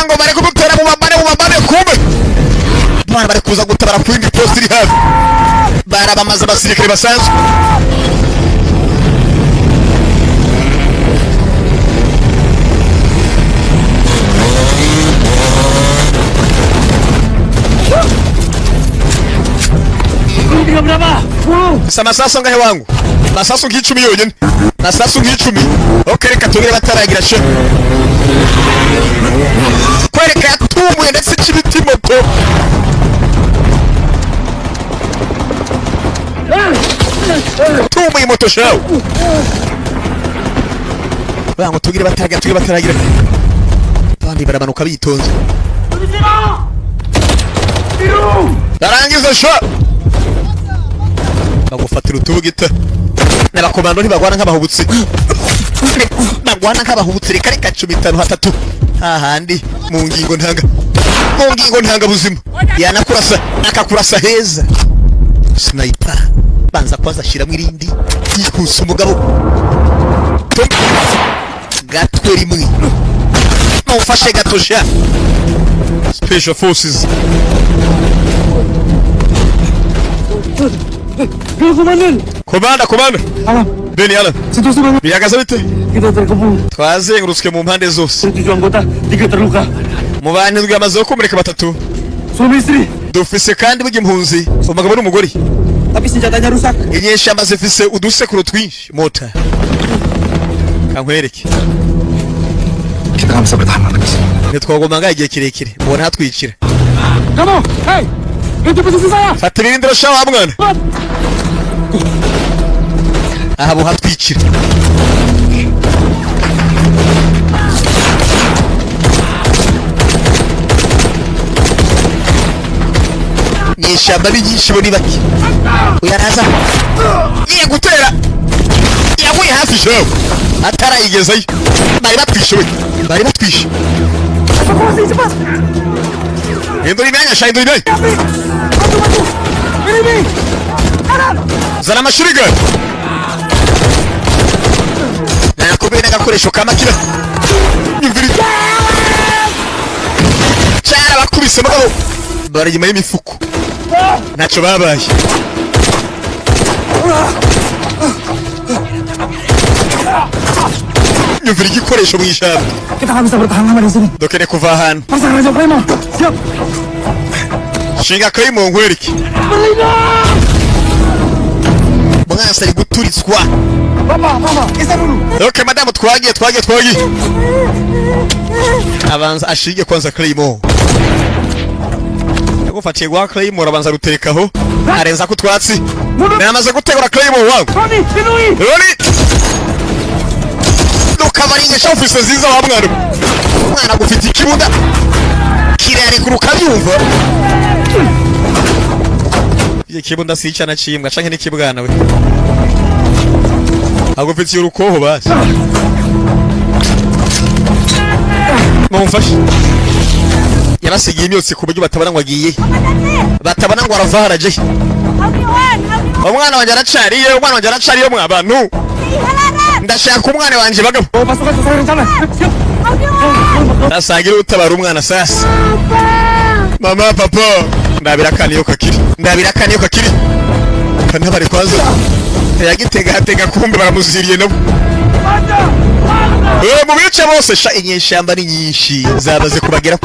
Ngo bari kugutera mu mabane kumbe. Bana bari kuza gutabara ku indi post iri hafi. Barabamaza abasirikare basanzwe. Mfise amasasu angahe wangu? Amasasu nk'icumi yonyene. Amasasu nk'icumi. Okay, reka tugire bataragira she. Kwereka yatumuye ndetse c'ibiti moto. Tumuye moto shawe. Bango tugire bataragira. Bandi baramanuka bitonze. Darangiza sha. Bagufatira utubugita. N'abakomando ntibagwana nk'abahubutse. Bagwana nk'abahubutse reka 15 hahandi mu ngingo ntanga buzima. Yanakurasa akakurasa heza. Sniper banza kwaza shiramo irindi yikusa umugabo. Gatwe rimwe. Mufashe gatosha. Special Forces. Komanda. Beni Alan. Bihagaze bite? Twazengurutswe mu mpande zose. Mu bantu twamaze gukomereka 3. Dufise kandi bw'impunzi umugabo n'umugore. Inyesha amaze fise udusekuru twinshi mota. Kankwereke. Kita nggak bisa bertahan lagi di sini. Ntitwagomanga igihe kirekire. Mubona hatwikira. Kamu, hey, itu posisi saya. Fata ibirindiro sha wa mwana. Aha bo hatwikira. Nyeshamba byinshi bo ni baki. Uyaraza. Iye gutera. Yaguye hafi show. Atarayigezayo. Bari batwishe. Hindura imyanya sha. Zana amashuriga. Nakubera agakoresho kamakira. Imvira. Cyara bakubise mugabo. Bari nyuma y'imifuko. Nacho babaye. Nyumvira igikoresho mu ishyamba. Kita nggak bisa bertahan lama di sini. Dokere kuva ahantu. Pasang Raja Prima. Siap. Shinga Primo nkwereke. Mwasa ari guturitswa. Mama, kisah dulu. Okay, madamu twagiye. Abanza ashige kwanza Primo. Yagufatiye gwa Primo arabanza ruterekaho. Arenza ku twatsi. Namaze gutegura Primo wangu. Roni. Nukabaringa shofise ziza wa mwana gufite ikibuda kirare kuruka byumva ye kibunda sicana cimbwa canke nikibwana we agufite urukoho basi mumfashe yarasigiye imyotsi ku buryo batabana ngo agiye batabana ngo arava haraje umwana wanje aracariye mwabantu ndashaka umwana wanje bagabo. Pasukan sesuai rencana. Siap. Nasangira utabara umwana sasa. Mama papa ndabira kakiri. Kana bari kwazo. Yagitega kumbe baramuziriye nabo. Mu bice bose sha inyeshamba ni nyinshi zabaze kubagera.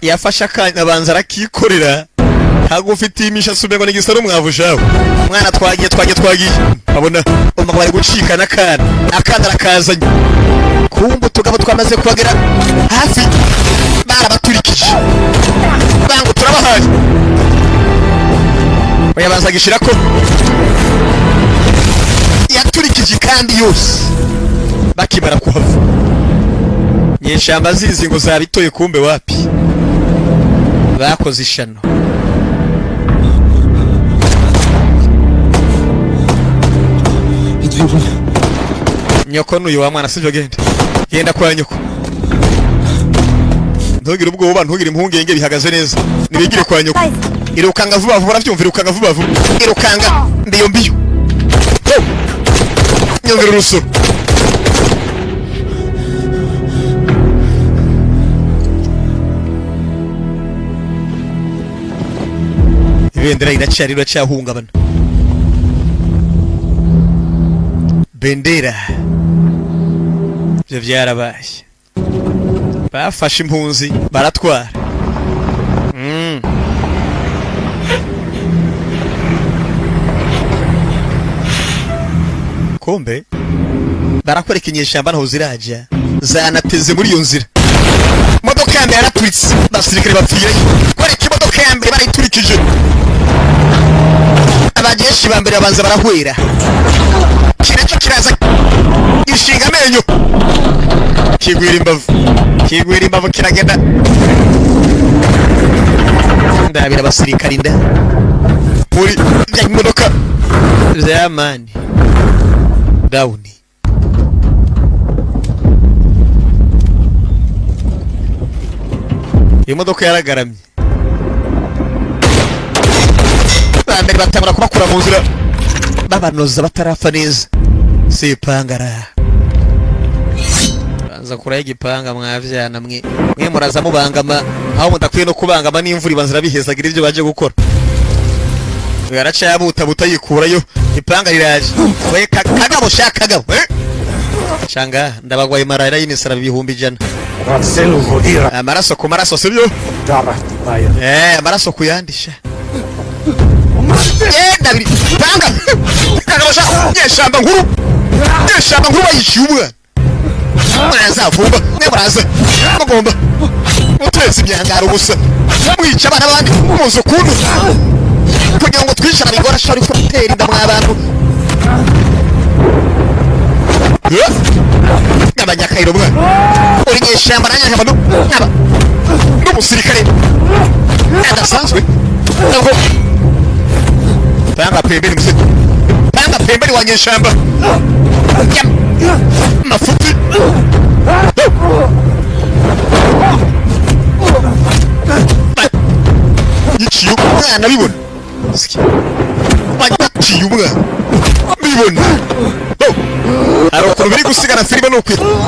Yafasha kanya banza arakikorera hagufite imisha sumego n'igisaro mwavushaho mwana twagiye abona umugabo ari gucika nakana arakazanye kumbu tugabo twamaze kubagera hafi barabaturikije bango turabahaye oyabanza gishirako yaturikije kandi yose bakibara kuhava nyeshamba zizi ngo zabitoye kumbe wapi bakoze ishano. Nyoko nuyu wa mwana sivyo genda kwa nyoko. Ntugire ubwoba ntugire impungenge bihagaze neza nibigire kwa nyoko. Irukanga vuba uravyumvira irukanga mbiyo nyongera urusoro. Ibendera iracyahungabana. Bendera byo byarabaye. bafashe impunzi baratwara. Kombe barakwereka inyeshyamba naho ziraja zanateze muri iyo nzira. Modoka ya mbere yaraturitse abasirikare bapfirayo. Kwereka imodoka ya mbere barayiturikije. Abajeshi ba mbere babanza barahwera. Kiracyo kiraza gishinga amenyo. Kigwira imbavu kiragenda. Ndabira abasirikare inda muri ya modoka za mani down. Iyo modoka yaragaramye. Bambere batabara kubakura mu nzira babanoza batarafa neza. Sipangara banza kura y'igipanga mwavyana mwe muraza mubangama aho mudakwiye no kubangama n'imvura ibanzira bihezagira ibyo baje gukora. Yaraca yabuta yikurayo ipanga riraje. We kagabo shakagabo Changa ndabagwaye marara y'imisara bihumbi jana. Marcelo Rodira. Amaraso ku maraso sibyo? Dara Tibaya. Amaraso kuyandisha. Ndabiri panga. Kagabo shamba nkuru. Shamba nkuru bayishyubwa. Muraza vuba, muraza. Mugomba. Utwese imyangaro gusa. Mwica abana bandi muzo kuntu. Kugira ngo twicara bigora shari frontier ndamwa abantu. Abanyakairo bwa. Uri nyeshamba nanyakaba n'aba. N'umusirikare. Adasanzwe. Nako. Panga pembeni mse. Panga pembeni wa nyeshamba. Mafuti. Yichiyo mwana bibona. Yichiyo mwana bibona. Arokuru biri gusigana filime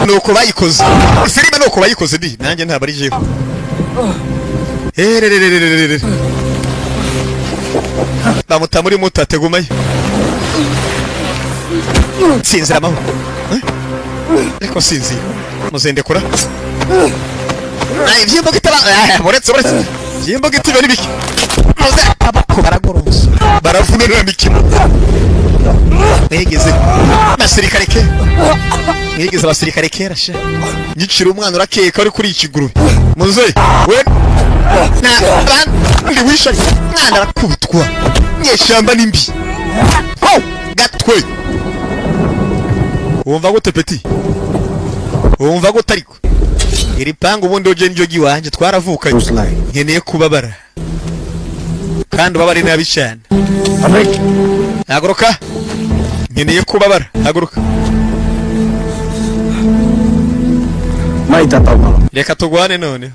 nuko bayikoze. Filime nuko bayikoze ndi nanjye ntabari jeho. Bamuta muri mutate gumayo. Sinzira maho. Ariko sinzira. Muzende kura. Ivyimbo gitaba boretse. Ivyimbo gitiba nibiki. Muze abako baragoronso. Baravunira mikino. Mwegeze basirikare ke. Mwegeze basirikare kera sha. Nyicira umwana urakeka ari kuri ikiguru. Muze we ndi wisha mwana arakubitwa. Nyeshamba nimbi. Gatwe. Umva gute peti? Umva gute ariko? Iri pangu ubundi oje njo giwanje twaravukanye. Nkeneye kubabara. Kandi babari nabi cyane. Haguruka. Nkeneye kubabara. Haguruka. Maita Pablo. Reka tugwane none.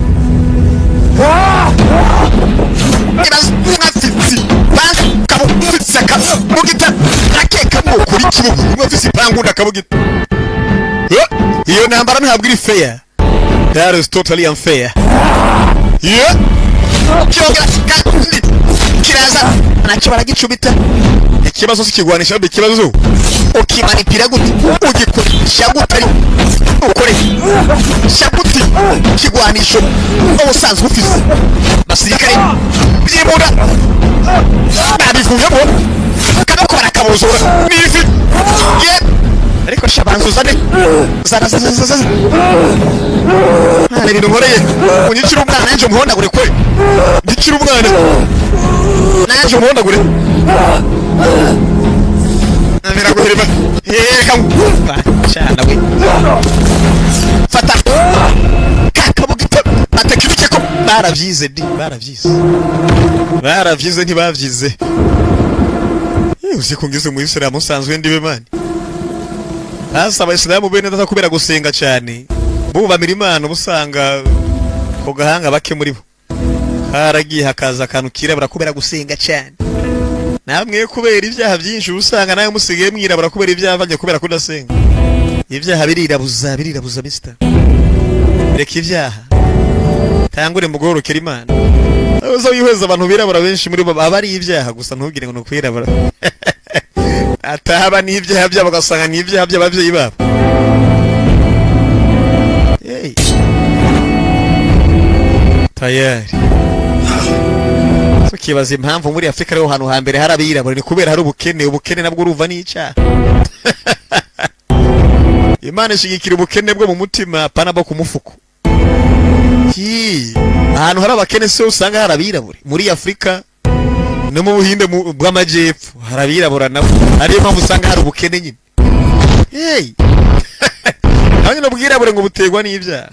Iyo ntambara ntabwo iri fair. That is totally unfair. Yeah. Kiraza nacyo baragicubita. Ikibazo sikigwanisha be kibazo. Ukimanipira gute? Ugikoresha gute? Ukore. Shakuti kigwanisho. Ubusanzwe ufise. Basirikare. Byimura. Babivuyemo. Kadako barakabuzura. Nifi. Yeah. Ariko shabanzo zane. Zaza. Nari ndumoreye. Unyicira umwana nanje umuhondagure kwe. Ndicira umwana. Nanje umuhondagure. Namera guhirima. Kamu. Cyana we. Fata. Kakabugita. Atakibike ko baravyize ndi baravyize. Baravyize ntibavyize. Uzi kungize mu Islam usanzwe ndiwe mani. Asa abayisilamu bene ndakubera gusenga cyane. Bubamira Imana busanga ko gahanga bake muri bo. Haragiye hakaza kantu kirabura kubera gusenga cyane. Namwe kubera ibyaha byinshi usanga nawe musigaye mwirabura kubera ibyaha banye kubera kudasenga. Ibyaha birirabuza mister. Reka ibyaha. Tangure mugorokera Imana. Uzo wihweza abantu birabura benshi muri bo abari ibyaha gusa ntugire ngo nukwirabura. Ataba n'ibyaha byabo gasanga n'ibyaha by'abavyeyi babo. Hey. tayari tukibaza impamvu muri Afrika ariho hantu hambere harabirabura ni kubera hari ubukene nabwo uruva n'icyaha Imana ishigikira ubukene bwo mu mutima pana bo ku mufuko ahantu hari abakene se usanga harabirabura muri Afrika no mu Buhinde bw'amajyepfo harabirabura nabo ariyo mpamvu usanga hari ubukene nyine hanyuma ubwirabure ngo butegwa n'ibyaha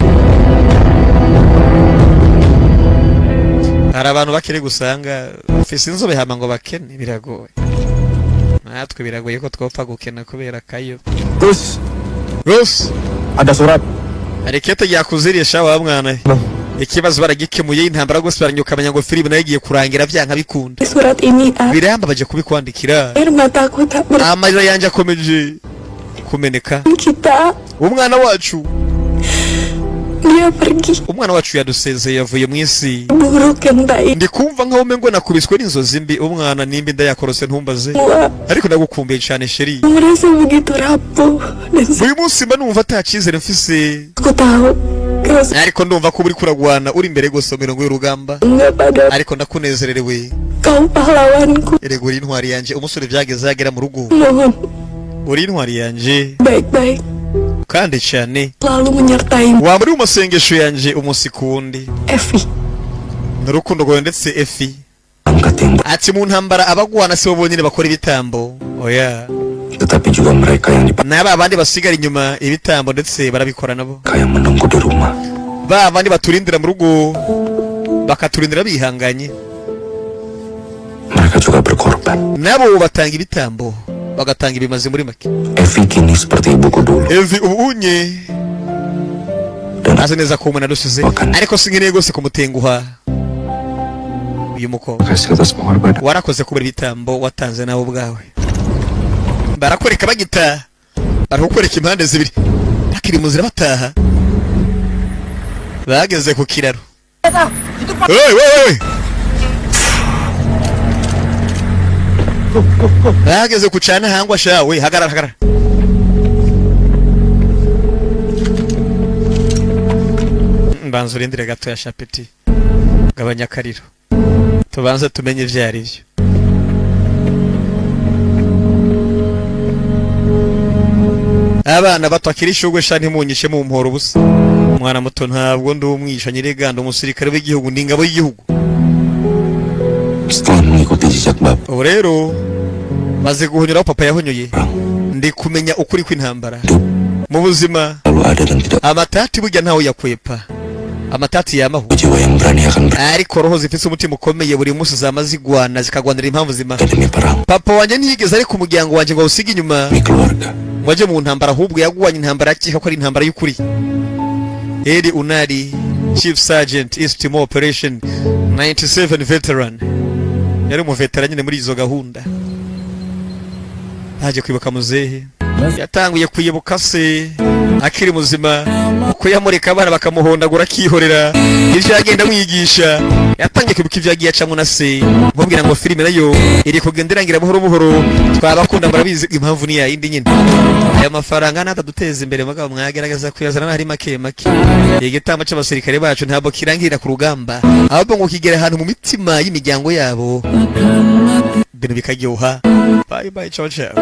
hari abantu bakire gusanga ufise inzobe hama ngo bakene biragoye natwe biragoye ko twopfa gukena kubera kayo Gus Ada surat. Arikete yakuziriye shawa mwana ikibazo baragikemuye intambara gose baranyuka amanya ngo filime nayo igiye kurangira byanka bikunda Surat ini biramba baje kubikwandikira air mataku tak amarira yanje akomeje kumeneka kita umwana wacu dia pergi umwana wacu yadusezeye yavuye mu isi buruk yang baik ndi kumva nkaho mengo nakubiswe n'inzozi mbi umwana nimba ndayakorose ntumbaze ariko ndagukumbuye cyane sheri merasa begitu rapuh dan uyu munsi mba numva atacizere mfise aku tahu ariko ndumva ko uri kuragwana uri imbere gose mirongo y'urugamba ariko ndakunezererewe kau pahlawanku erego uri intwari yanje umusore byageze yagera mu rugo mohon uri intwari yanje baik-baik kandi cyane lalu menyertai wa muri umusengesho yanje umunsi kundi Evi n'urukundo rwawe ndetse Efi angkat yang ati mu ntambara abagwana se bonyine bakora ibitambo oya tetapi juga mereka yang naba abandi basigara inyuma ibitambo ndetse barabikora nabo yang menunggu di rumah ba abandi baturindira mu rugo bakaturindira bihanganye mereka juga berkorban nabo batanga ibitambo bagatanga ibimazi muri make Evi kini seperti ibuku dulu Evi ubunye azi neza ko umuntu adusize ariko sinkeneye gose kumutenguha uyu mukobwa kasih atas pengorbanan warakoze kubera ibitambo watanze nawe ubwawe barakoreka bagita barakoreka impande zibiri bakiri muzira bataha bageze ku kiraro bageze ku cana hangwa shawe hagarara mbanza urindire gato ya shapeti gabanya akariro tubanze tumenye ivyo ari byo abana bato akiri ishugwe sha ntimunyishe mu mporo busa umwana muto ntabwo ndi umwisha nyiriganda umusirikare w'igihugu ndi ingabo y'igihugu setelah mengikuti jejak bapak ubu rero maze guhonyuraho papa yahonyoye ndi kumenya ukuri kw'intambara mu buzima lalu ada dan tidak amatati burya ntawe yakwepa amatati yamaho jiwa yang berani akan ariko roho zifite umutima ukomeye buri munsi zama zigwana zikagwanira impamvu zima demi perang papa wanjye ntiyigeze ari ku muryango wanjye ngo awusige inyuma demi keluarga waje mu ntambara ahubwo yagwanye intambara akeka ko ari intambara y'ukuri Eri Unari Chief Sergeant East Timor Operation 97 veteran yari mu veteran nyine muri izo gahunda haje kwibuka muzehe yatanguye kwibuka se akiri muzima uko yamureka abana bakamuhondagura akihorera ivyo yagenda mwigisha yatangiye kwibuka ivyo yagiye acamwe na se nkubwira ngo filime nayo iri kugenderangira buhoro buhoro twabakunda murabizi impamvu ni yindi nyine aya mafaranga nataduteza imbere magabo mwagerageza kuyazana nari make make igitamba c'abasirikare bacu ntabwo kirangirira ku rugamba ahubwo ngo kigera ahantu mu mitima y'imiryango yabo bintu bikagyoha bye bye ciao ciao